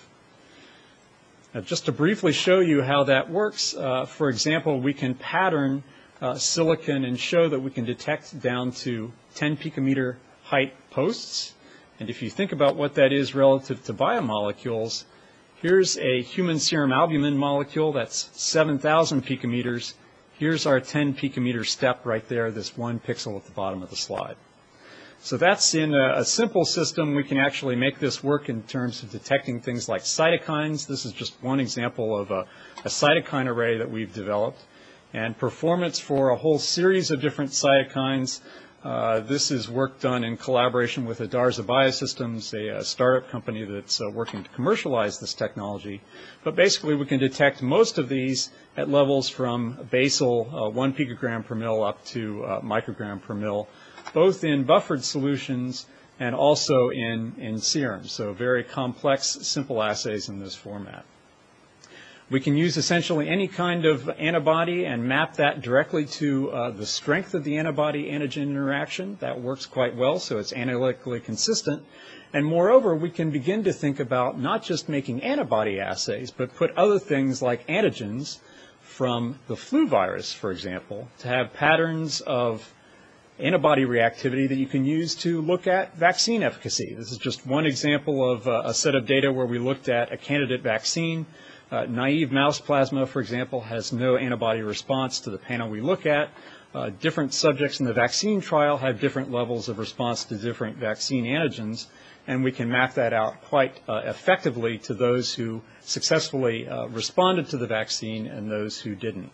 Now, just to briefly show you how that works, for example, we can pattern silicon and show that we can detect down to 10 picometer height posts. And if you think about what that is relative to biomolecules, here's a human serum albumin molecule that's 7,000 picometers. Here's our 10 picometer step right there, this 1 pixel at the bottom of the slide. So that's in a simple system. We can actually make this work in terms of detecting things like cytokines. This is just one example of a cytokine array that we've developed. And performance for a whole series of different cytokines This is work done in collaboration with Adarza Biosystems, a startup company that's working to commercialize this technology. But basically, we can detect most of these at levels from basal 1 picogram per mil up to microgram per mil, both in buffered solutions and also in serums. So very complex, simple assays in this format. We can use essentially any kind of antibody and map that directly to the strength of the antibody-antigen interaction. That works quite well, so it's analytically consistent. And moreover, we can begin to think about not just making antibody assays, but put other things like antigens from the flu virus, for example, to have patterns of antibody reactivity that you can use to look at vaccine efficacy. This is just one example of a set of data where we looked at a candidate vaccine. Naive mouse plasma, for example, has no antibody response to the panel we look at. Different subjects in the vaccine trial have different levels of response to different vaccine antigens, and we can map that out quite effectively to those who successfully responded to the vaccine and those who didn't.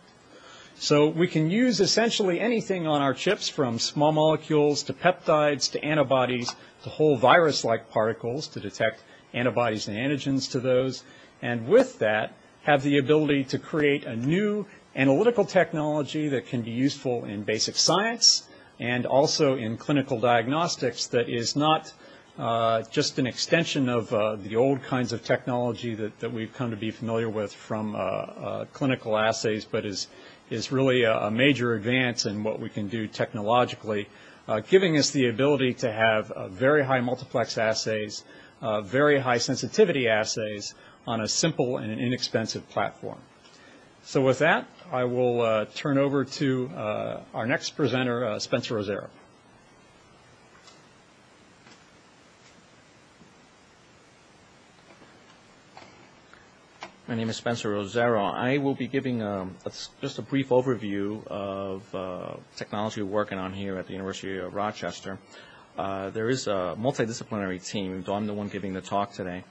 So we can use essentially anything on our chips, from small molecules to peptides to antibodies to whole virus-like particles, to detect antibodies and antigens to those. And with that, have the ability to create a new analytical technology that can be useful in basic science and also in clinical diagnostics that is not just an extension of the old kinds of technology that we've come to be familiar with from clinical assays, but is really a major advance in what we can do technologically, giving us the ability to have very high multiplex assays, very high sensitivity assays, on a simple and an inexpensive platform. So with that, I will turn over to our next presenter, Spencer Rosero. My name is Spencer Rosero. I will be giving just a brief overview of technology we're working on here at the University of Rochester. There is a multidisciplinary team, though I'm the one giving the talk today,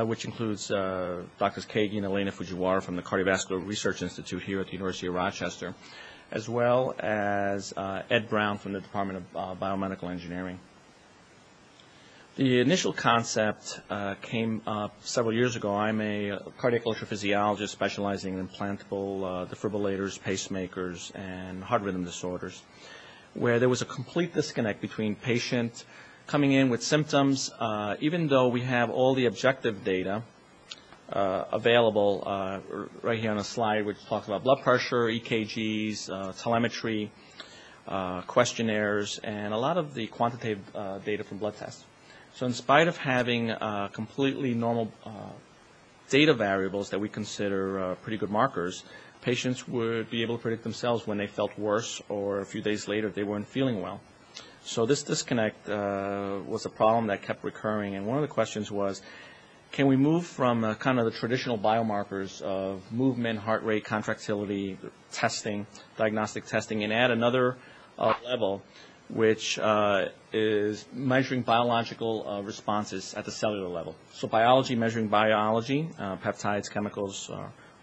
which includes Drs. Kagi and Elena Fujiwara from the Cardiovascular Research Institute here at the University of Rochester, as well as Ed Brown from the Department of Biomedical Engineering. The initial concept came up several years ago. I'm a cardiac electrophysiologist specializing in implantable defibrillators, pacemakers, and heart rhythm disorders, where there was a complete disconnect between patient coming in with symptoms, even though we have all the objective data available right here on the slide, which talks about blood pressure, EKGs, telemetry, questionnaires, and a lot of the quantitative data from blood tests. So in spite of having completely normal data variables that we consider pretty good markers, patients would be able to predict themselves when they felt worse, or a few days later they weren't feeling well. So this disconnect was a problem that kept recurring, and one of the questions was, can we move from kind of the traditional biomarkers of movement, heart rate, contractility, testing, diagnostic testing, and add another level, which is measuring biological responses at the cellular level. So biology measuring biology, peptides, chemicals,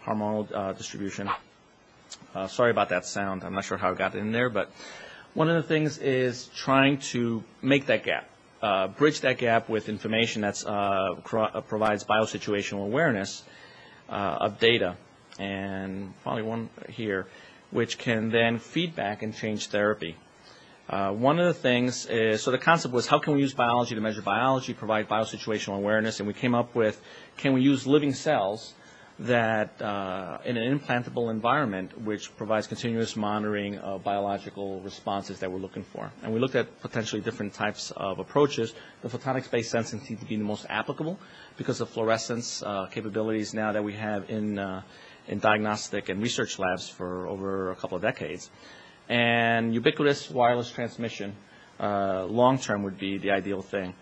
hormonal distribution. Sorry about that sound. I'm not sure how it got in there, but one of the things is trying to make that gap, bridge that gap with information that provides biosituational awareness of data, and probably one here, which can then feed back and change therapy. One of the things is, so the concept was, how can we use biology to measure biology, provide biosituational awareness, and we came up with, can we use living cells that in an implantable environment which provides continuous monitoring of biological responses that we're looking for. And we looked at potentially different types of approaches. The photonics-based sensing seemed to be the most applicable because of fluorescence capabilities now that we have in diagnostic and research labs for over a couple of decades. And ubiquitous wireless transmission long-term would be the ideal thing.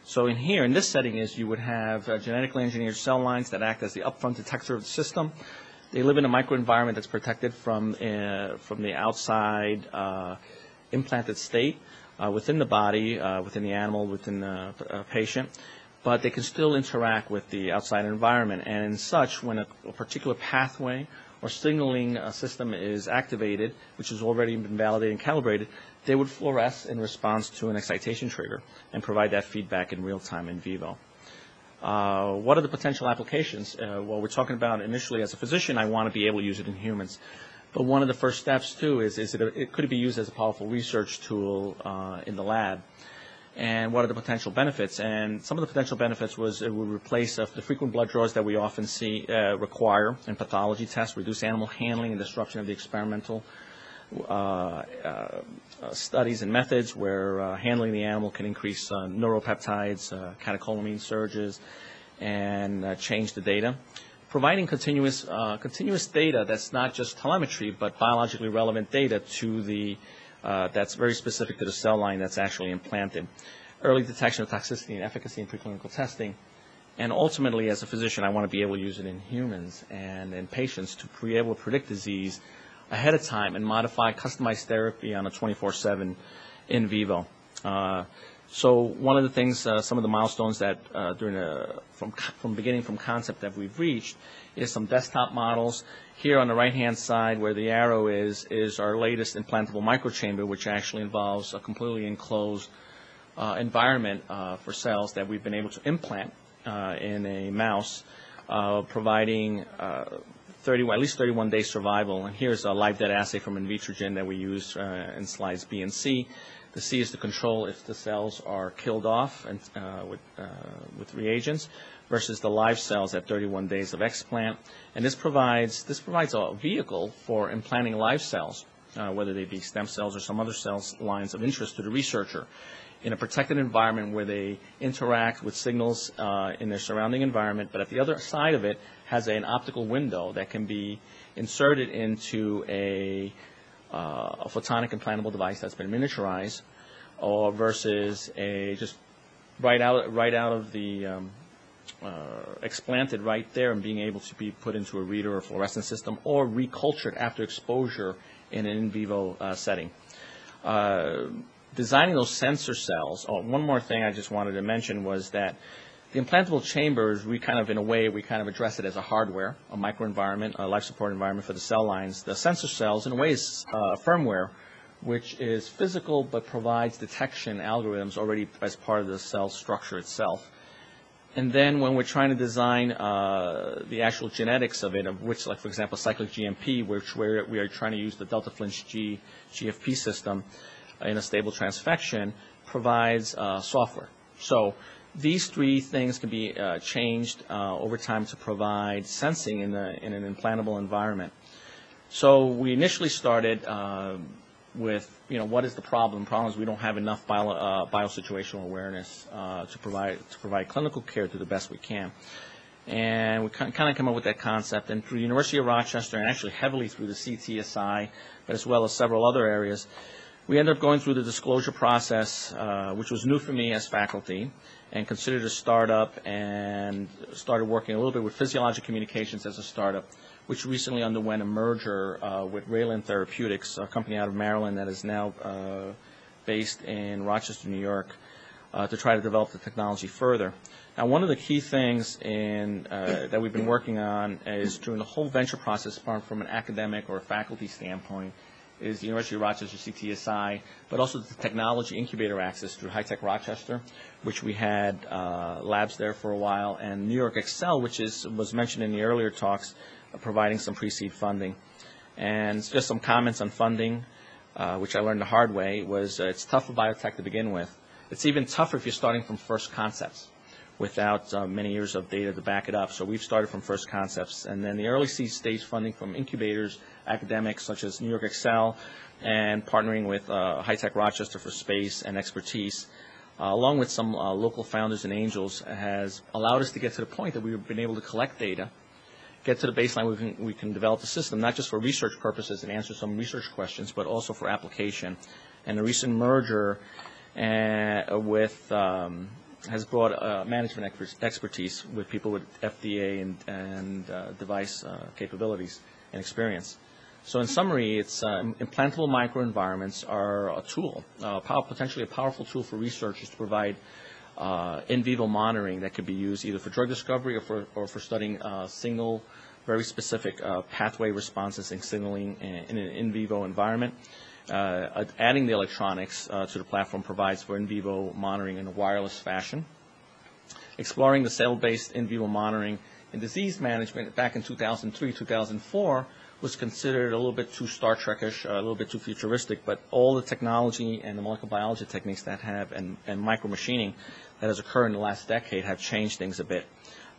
So in here, in this setting, is you would have genetically engineered cell lines that act as the upfront detector of the system. They live in a microenvironment that's protected from the outside implanted state within the body, within the animal, within the patient. But they can still interact with the outside environment. And in such, when a particular pathway or signaling system is activated, which has already been validated and calibrated, they would fluoresce in response to an excitation trigger and provide that feedback in real time in vivo. What are the potential applications? Well, we're talking about initially as a physician, I want to be able to use it in humans. But one of the first steps, too, is could it be used as a powerful research tool in the lab? And what are the potential benefits? And some of the potential benefits was it would replace the frequent blood draws that we often see require in pathology tests, reduce animal handling and disruption of the experimental studies and methods where handling the animal can increase neuropeptides, catecholamine surges, and change the data. Providing continuous data that's not just telemetry, but biologically relevant data to the that's very specific to the cell line that's actually implanted. Early detection of toxicity and efficacy in preclinical testing. And ultimately, as a physician, I want to be able to use it in humans and in patients to be able to predict disease ahead of time and modify customized therapy on a 24/7 in vivo. So one of the things, some of the milestones that from concept that we've reached is some desktop models. Here on the right-hand side where the arrow is our latest implantable microchamber, which actually involves a completely enclosed environment for cells that we've been able to implant in a mouse, providing at least 31-day survival. And here's a live dead assay from Invitrogen that we use in slides B and C. The C is to control if the cells are killed off and, with reagents versus the live cells at 31 days of explant. And this provides a vehicle for implanting live cells, whether they be stem cells or some other cells lines of interest to the researcher, in a protected environment where they interact with signals in their surrounding environment, but at the other side of it has an optical window that can be inserted into a photonic implantable device that's been miniaturized, or versus a just right out of the explanted right there and being able to be put into a reader or fluorescence system or recultured after exposure in an in vivo setting. Designing those sensor cells. Oh, one more thing I just wanted to mention was that the implantable chambers, we kind of address it as a hardware, a microenvironment, a life support environment for the cell lines. The sensor cells, in a way, is firmware, which is physical but provides detection algorithms already as part of the cell structure itself. And then when we're trying to design the actual genetics of it, of which, like, for example, cyclic GMP, where we are trying to use the delta Flinch GFP system in a stable transfection, provides software. So these three things can be changed over time to provide sensing in an implantable environment. So we initially started with, what is the problem? The problem is we don't have enough biosituational awareness to provide clinical care to the best we can. And we kind of came up with that concept. And through the University of Rochester, and actually heavily through the CTSI, but as well as several other areas, we ended up going through the disclosure process, which was new for me as faculty, and considered a startup, and started working a little bit with Physiologic Communications as a startup, which recently underwent a merger with Raylan Therapeutics, a company out of Maryland that is now based in Rochester, New York, to try to develop the technology further. Now, one of the key things that we've been working on is during the whole venture process, from an academic or a faculty standpoint, is the University of Rochester CTSI, but also the technology incubator access through High Tech Rochester, which we had labs there for a while, and New York Excel, which was mentioned in the earlier talks, providing some pre-seed funding. And just some comments on funding, which I learned the hard way, was it's tough for biotech to begin with. It's even tougher if you're starting from first concepts without many years of data to back it up. So we've started from first concepts. And then the early seed stage funding from incubators, academics such as New York Excel, and partnering with High Tech Rochester for space and expertise, along with some local founders and angels, has allowed us to get to the point that we've been able to collect data, get to the baseline where we can develop a system, not just for research purposes and answer some research questions, but also for application. And the recent merger has brought management expertise with people with FDA and device capabilities and experience. So in summary, it's implantable microenvironments are a tool, potentially a powerful tool for researchers to provide in vivo monitoring that could be used either for drug discovery or for studying single very specific pathway responses and signaling in an in vivo environment. Adding the electronics to the platform provides for in vivo monitoring in a wireless fashion. Exploring the cell-based in vivo monitoring in disease management back in 2003, 2004 was considered a little bit too Star Trek-ish, a little bit too futuristic, but all the technology and the molecular biology techniques that have, and micromachining that has occurred in the last decade have changed things a bit.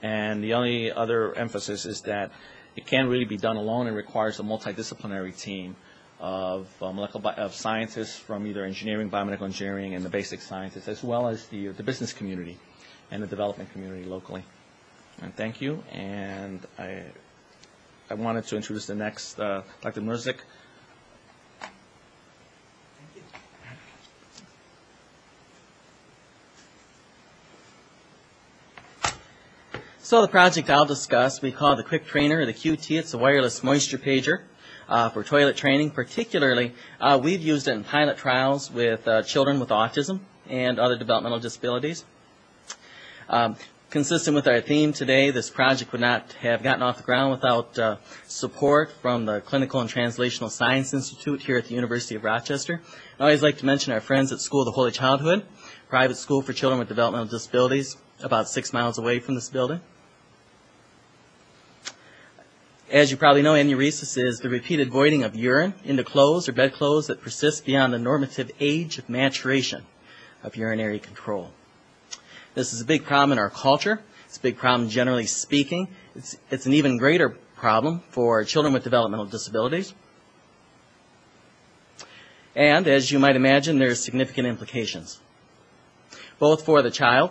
And the only other emphasis is that it can't really be done alone and requires a multidisciplinary team of of scientists from either engineering, biomedical engineering, and the basic sciences, as well as the business community and the development community locally. And thank you. And I wanted to introduce the next, Dr. Mrzik. So the project I'll discuss, we call the Quick Trainer, or the QT. It's a wireless moisture pager for toilet training. Particularly, we've used it in pilot trials with children with autism and other developmental disabilities. Consistent with our theme today, this project would not have gotten off the ground without support from the Clinical and Translational Science Institute here at the University of Rochester. I always like to mention our friends at School of the Holy Childhood, private school for children with developmental disabilities, about 6 miles away from this building. As you probably know, enuresis is the repeated voiding of urine into clothes or bedclothes that persists beyond the normative age of maturation of urinary control. This is a big problem in our culture. It's a big problem generally speaking. It's an even greater problem for children with developmental disabilities. And as you might imagine, there's significant implications, both for the child,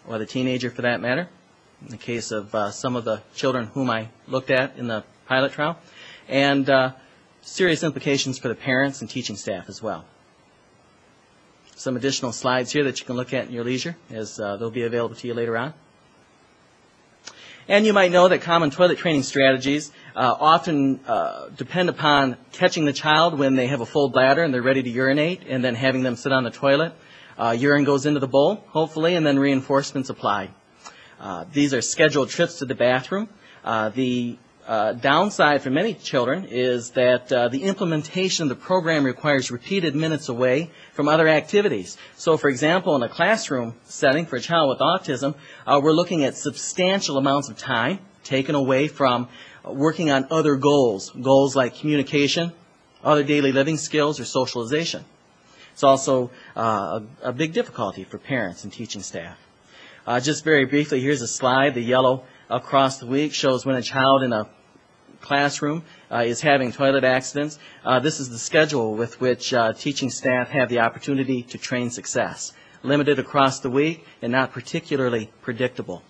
or the teenager for that matter, in the case of some of the children whom I looked at in the pilot trial, and serious implications for the parents and teaching staff as well. Some additional slides here that you can look at in your leisure, as they'll be available to you later on. And you might know that common toilet training strategies often depend upon catching the child when they have a full bladder and they're ready to urinate, and then having them sit on the toilet. Urine goes into the bowl, hopefully, and then reinforcements applied. These are scheduled trips to the bathroom. The downside for many children is that the implementation of the program requires repeated minutes away from other activities. So, for example, in a classroom setting for a child with autism, we're looking at substantial amounts of time taken away from working on other goals like communication, other daily living skills, or socialization. It's also a big difficulty for parents and teaching staff. Just very briefly, here's a slide. The yellow across the week shows when a child in a classroom is having toilet accidents. This is the schedule with which teaching staff have the opportunity to train success. Limited across the week and not particularly predictable.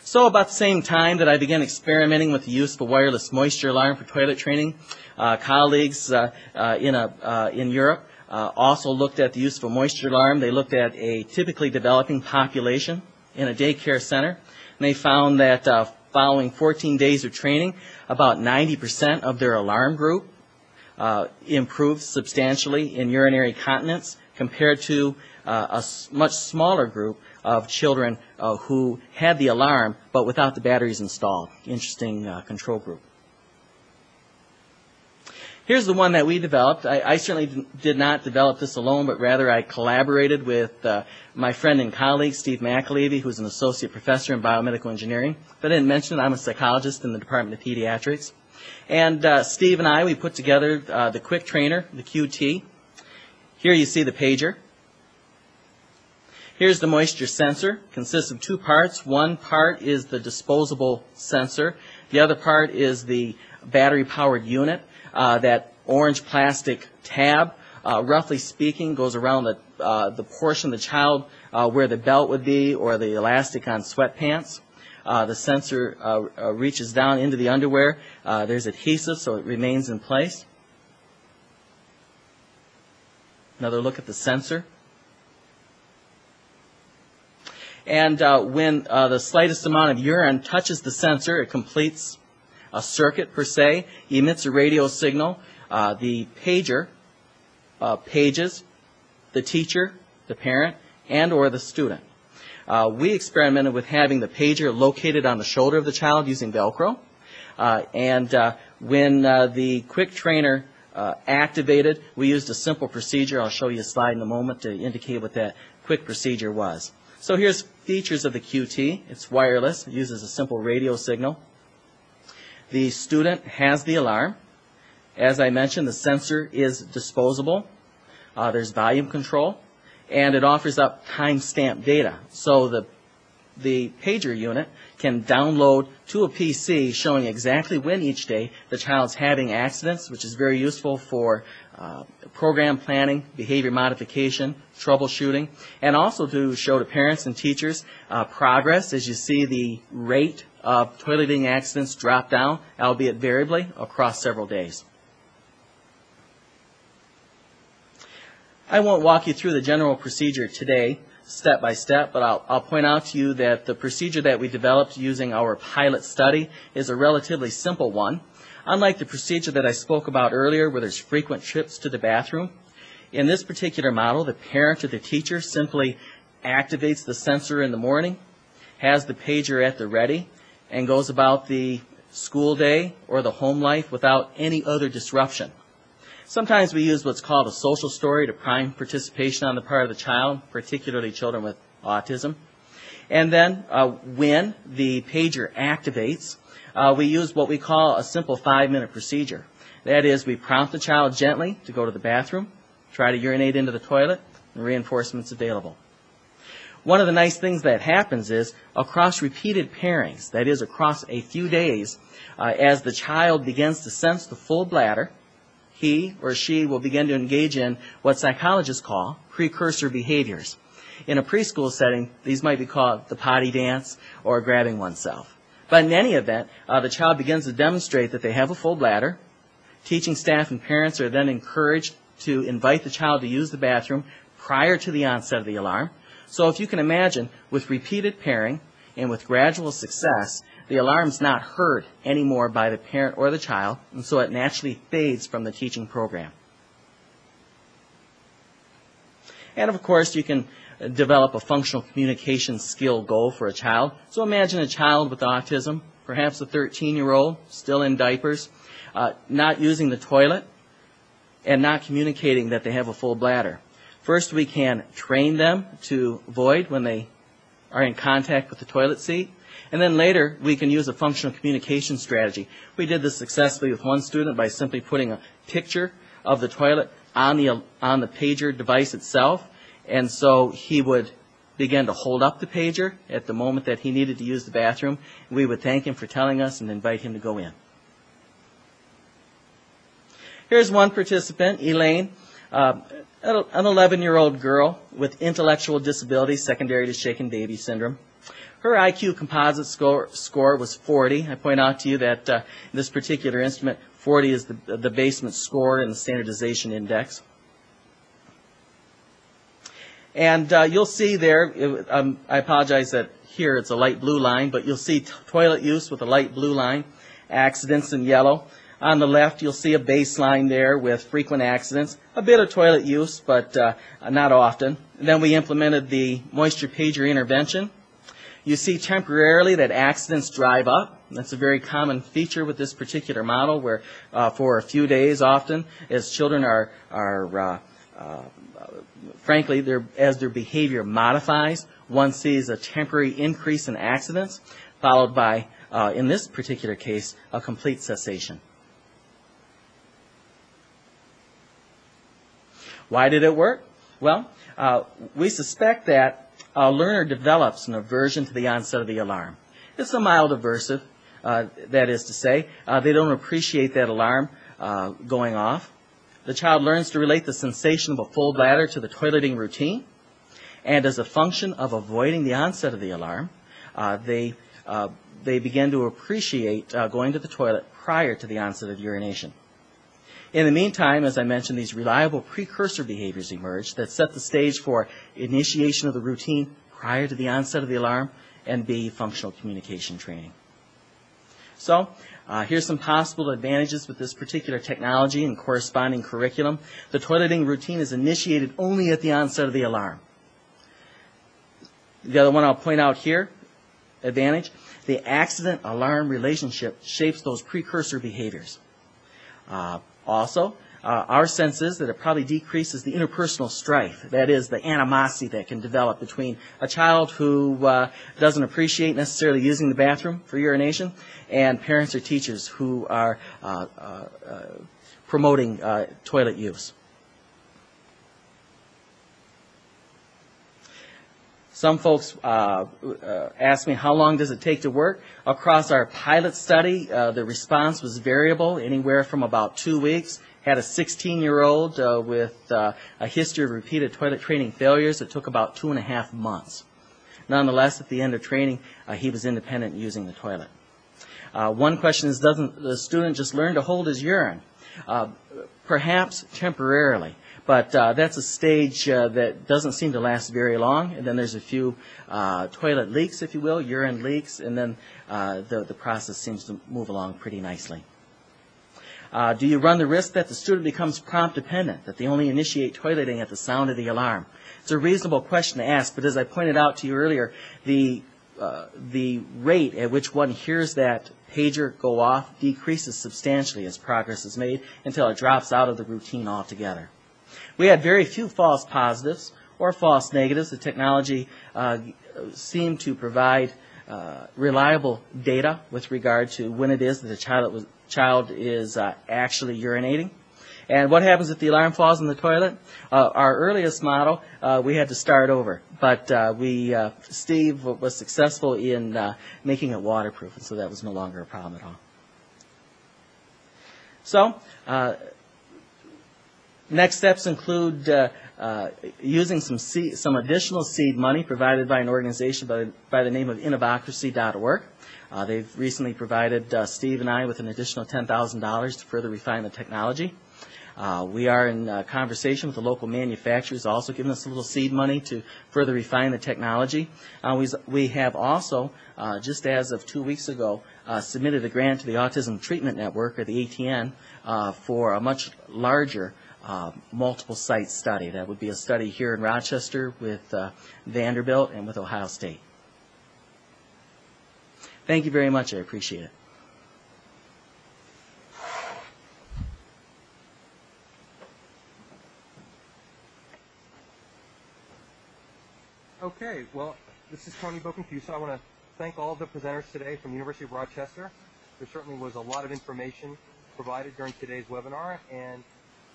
So about the same time that I began experimenting with the use of a wireless moisture alarm for toilet training, colleagues in Europe also looked at the use of a moisture alarm. They looked at a typically developing population in a daycare center, and they found that following 14 days of training, about 90% of their alarm group improved substantially in urinary continence compared to a much smaller group of children who had the alarm but without the batteries installed. Interesting control group. Here's the one that we developed. I certainly did not develop this alone, but rather I collaborated with my friend and colleague, Steve McAlevey, who's an associate professor in biomedical engineering. But I didn't mention it, I'm a psychologist in the Department of Pediatrics. And Steve and I, we put together the Quick Trainer, the QT. Here you see the pager. Here's the moisture sensor. It consists of two parts. One part is the disposable sensor. The other part is the battery-powered unit. That orange plastic tab, roughly speaking, goes around the portion of the child where the belt would be or the elastic on sweatpants. The sensor reaches down into the underwear. There's adhesive, so it remains in place. Another look at the sensor. And when the slightest amount of urine touches the sensor, it completes a circuit per se, emits a radio signal. The pager pages the teacher, the parent, and or the student. We experimented with having the pager located on the shoulder of the child using Velcro. When the quick trainer activated, we used a simple procedure. I'll show you a slide in a moment to indicate what that quick procedure was. So here's features of the QT. It's wireless. It uses a simple radio signal. The student has the alarm. As I mentioned, the sensor is disposable. There's volume control, and it offers up timestamp data. So the pager unit can download to a PC showing exactly when each day the child's having accidents, which is very useful for program planning, behavior modification, troubleshooting, and also to show to parents and teachers progress as you see the rate of toileting accidents drop down, albeit variably, across several days. I won't walk you through the general procedure today, step by step, but I'll point out to you that the procedure that we developed using our pilot study is a relatively simple one. Unlike the procedure that I spoke about earlier where there's frequent trips to the bathroom, in this particular model, the parent or the teacher simply activates the sensor in the morning, has the pager at the ready, and goes about the school day or the home life without any other disruption. Sometimes we use what's called a social story to prime participation on the part of the child, particularly children with autism. And then when the pager activates, we use what we call a simple 5-minute procedure. That is, we prompt the child gently to go to the bathroom, try to urinate into the toilet, and reinforcement's available. One of the nice things that happens is across repeated pairings, that is across a few days, as the child begins to sense the full bladder, he or she will begin to engage in what psychologists call precursor behaviors. In a preschool setting, these might be called the potty dance or grabbing oneself. But in any event, the child begins to demonstrate that they have a full bladder. Teaching staff and parents are then encouraged to invite the child to use the bathroom prior to the onset of the alarm. So if you can imagine, with repeated pairing and with gradual success, the alarm's not heard anymore by the parent or the child, and so it naturally fades from the teaching program. And of course, you can develop a functional communication skill goal for a child. So imagine a child with autism, perhaps a 13-year-old, still in diapers, not using the toilet, and not communicating that they have a full bladder. First, we can train them to void when they are in contact with the toilet seat. And then later, we can use a functional communication strategy. We did this successfully with one student by simply putting a picture of the toilet on the pager device itself. And so he would begin to hold up the pager at the moment that he needed to use the bathroom. We would thank him for telling us and invite him to go in. Here's one participant, Elaine, an 11-year-old girl with intellectual disability secondary to shaken baby syndrome. Her IQ composite score was 40. I point out to you that in this particular instrument, 40 is the basement score in the standardization index. And you'll see there, I apologize that here it's a light blue line, but you'll see toilet use with a light blue line, accidents in yellow. On the left, you'll see a baseline there with frequent accidents, a bit of toilet use, but not often. And then we implemented the moisture pager intervention. You see temporarily that accidents drive up. That's a very common feature with this particular model where for a few days often as children are frankly, as their behavior modifies, one sees a temporary increase in accidents followed by, in this particular case, a complete cessation. Why did it work? Well, we suspect that a learner develops an aversion to the onset of the alarm. It's a mild aversive, that is to say. They don't appreciate that alarm going off. The child learns to relate the sensation of a full bladder to the toileting routine. And as a function of avoiding the onset of the alarm, they begin to appreciate going to the toilet prior to the onset of urination. In the meantime, as I mentioned, these reliable precursor behaviors emerge that set the stage for initiation of the routine prior to the onset of the alarm and B, functional communication training. So here's some possible advantages with this particular technology and corresponding curriculum. The toileting routine is initiated only at the onset of the alarm. The other one I'll point out here, advantage, the accident-alarm relationship shapes those precursor behaviors. Also, our sense is that it probably decreases the interpersonal strife, that is, the animosity that can develop between a child who doesn't appreciate necessarily using the bathroom for urination and parents or teachers who are promoting toilet use. Some folks ask me, how long does it take to work? Across our pilot study, the response was variable, anywhere from about 2 weeks. Had a 16-year-old with a history of repeated toilet training failures. It took about 2.5 months. Nonetheless, at the end of training, he was independent in using the toilet. One question is, doesn't the student just learn to hold his urine? Perhaps temporarily. But that's a stage that doesn't seem to last very long. And then there's a few toilet leaks, if you will, urine leaks, and then the process seems to move along pretty nicely. Do you run the risk that the student becomes prompt dependent, that they only initiate toileting at the sound of the alarm? It's a reasonable question to ask, but as I pointed out to you earlier, the rate at which one hears that pager go off decreases substantially as progress is made until it drops out of the routine altogether. We had very few false positives or false negatives. The technology seemed to provide reliable data with regard to when it is that the child is actually urinating. And what happens if the alarm falls in the toilet? Our earliest model, we had to start over. But Steve was successful in making it waterproof, and so that was no longer a problem at all. So, next steps include using some additional seed money provided by an organization by the name of Innovocracy.org. They've recently provided Steve and I with an additional $10,000 to further refine the technology. We are in conversation with the local manufacturers, also giving us a little seed money to further refine the technology. We have also, just as of 2 weeks ago, submitted a grant to the Autism Treatment Network, or the ATN, for a much larger multiple site study. That would be a study here in Rochester with Vanderbilt and with Ohio State. Thank you very much. I appreciate it. Okay, well, this is Tony Bokenfusa. I want to thank all of the presenters today from the University of Rochester. There certainly was a lot of information provided during today's webinar, and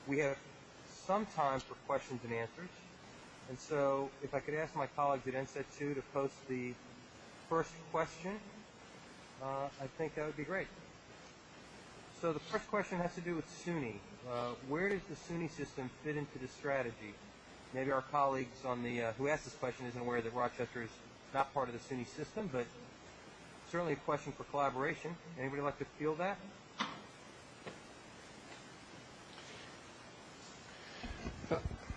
we have some time for questions and answers. And so if I could ask my colleagues at NCATS to post the first question, I think that would be great. So the first question has to do with SUNY. Where does the SUNY system fit into the strategy? Maybe our colleagues on the who asked this question isn't aware that Rochester is not part of the SUNY system, but certainly a question for collaboration. Anybody like to field that?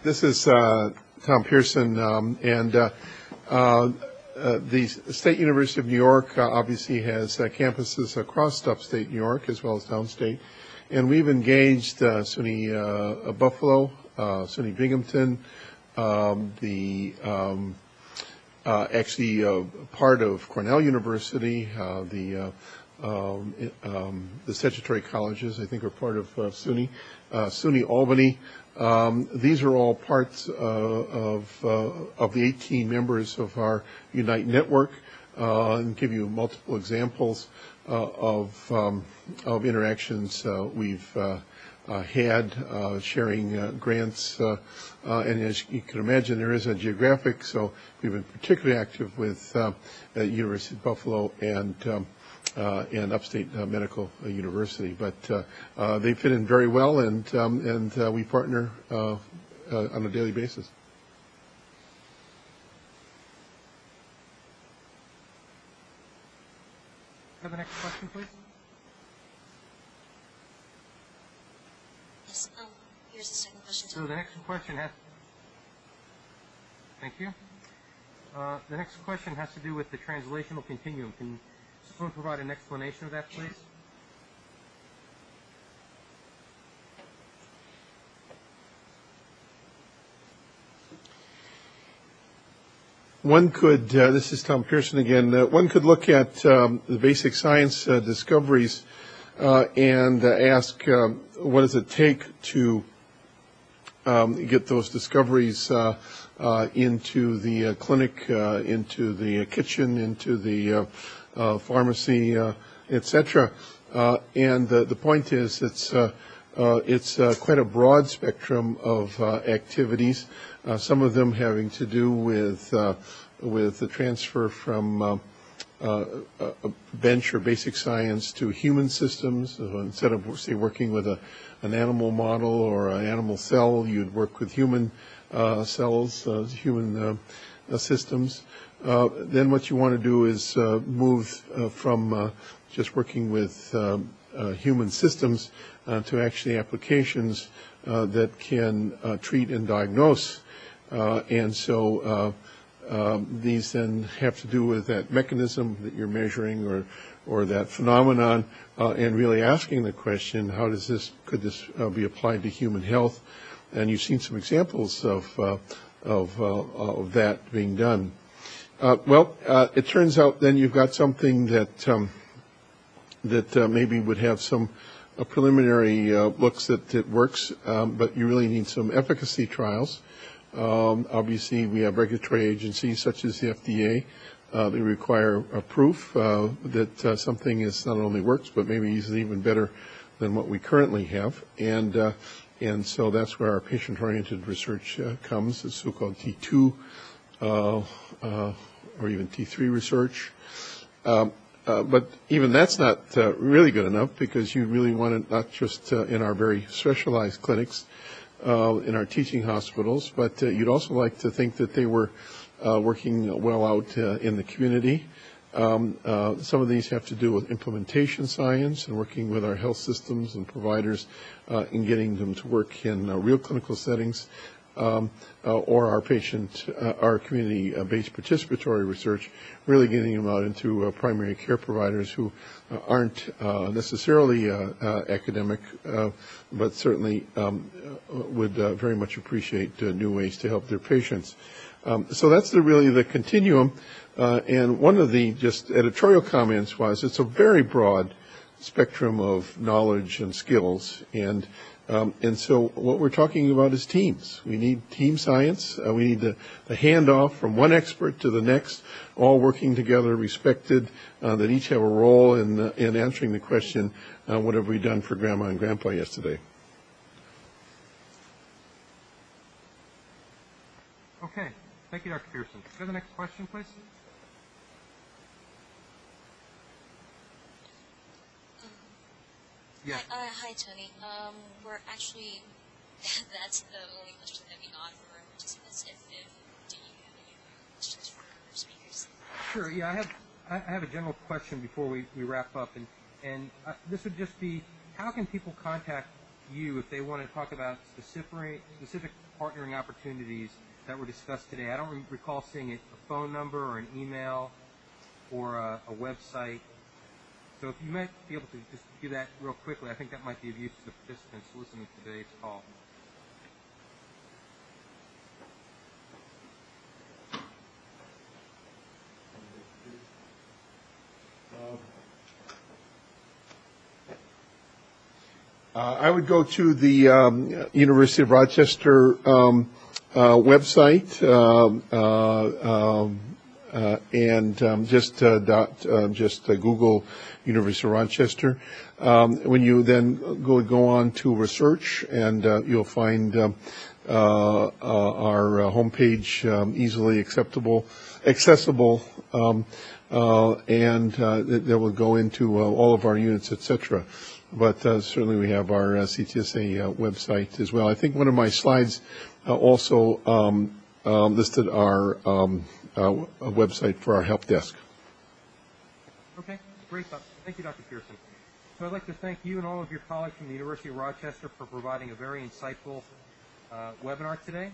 This is Tom Pearson, and the State University of New York obviously has campuses across upstate New York as well as downstate, and we've engaged SUNY Buffalo, SUNY Binghamton, actually part of Cornell University, the statutory colleges, I think, are part of SUNY, SUNY Albany. These are all parts of the 18 members of our Unite network, and give you multiple examples of interactions we've had sharing grants, and as you can imagine, there is a geographic, so we've been particularly active with University of Buffalo and Upstate Medical University, but they fit in very well, and we partner on a daily basis. Have the next question, please. Yes, here's the second question. So the next question has. Thank you. The next question has to do with the translational continuum. Can someone provide an explanation of that, please? one could, this is Tom Pearson again, one could look at the basic science discoveries and ask what does it take to get those discoveries into the clinic, into the kitchen, into the pharmacy, etc. And the point is it's quite a broad spectrum of activities, some of them having to do with the transfer from bench or basic science to human systems. Instead of, say, working with an animal model or an animal cell, you'd work with human cells, human systems. Then what you want to do is move from just working with human systems to actually applications that can treat and diagnose. And so these then have to do with that mechanism that you're measuring or that phenomenon, and really asking the question, could this be applied to human health? And you've seen some examples of that being done. It turns out then you've got something that maybe would have some preliminary looks that it works, but you really need some efficacy trials. Obviously, we have regulatory agencies such as the FDA. They require a proof that something is not only works, but maybe is even better than what we currently have. And so that's where our patient-oriented research comes, the so-called T2 or even T3 research. But even that's not really good enough, because you really want it not just in our very specialized clinics, in our teaching hospitals, but you'd also like to think that they were working well out in the community. Some of these have to do with implementation science and working with our health systems and providers in getting them to work in real clinical settings, or our community-based participatory research, really getting them out into primary care providers who aren't necessarily academic, but certainly would very much appreciate new ways to help their patients. So that's really the continuum. And one of the just editorial comments was it's a very broad spectrum of knowledge and skills. And so what we're talking about is teams. We need team science. We need the handoff from one expert to the next, all working together, respected, that each have a role in answering the question, what have we done for Grandma and Grandpa yesterday? Okay. Thank you, Dr. Pearson. Can we have the next question, please? Yeah. Hi, Tony. We're actually, that's the only question that we got for our participants. Do you have any questions for our speakers? Sure. Yeah, I have a general question before we wrap up, and this would just be, how can people contact you if they want to talk about specific partnering opportunities that were discussed today? I don't recall seeing a phone number or an email or a website. So if you might be able to just do that real quickly, I think that might be of use to the participants listening to today's call. I would go to the University of Rochester website and just Google University of Rochester. When you then go on to research, and you'll find our homepage easily accessible, and that will go into all of our units, etc. But certainly we have our CTSI website as well. I think one of my slides also listed our website for our help desk. Okay, great. Thank you, Dr. Pearson. So I'd like to thank you and all of your colleagues from the University of Rochester for providing a very insightful webinar today.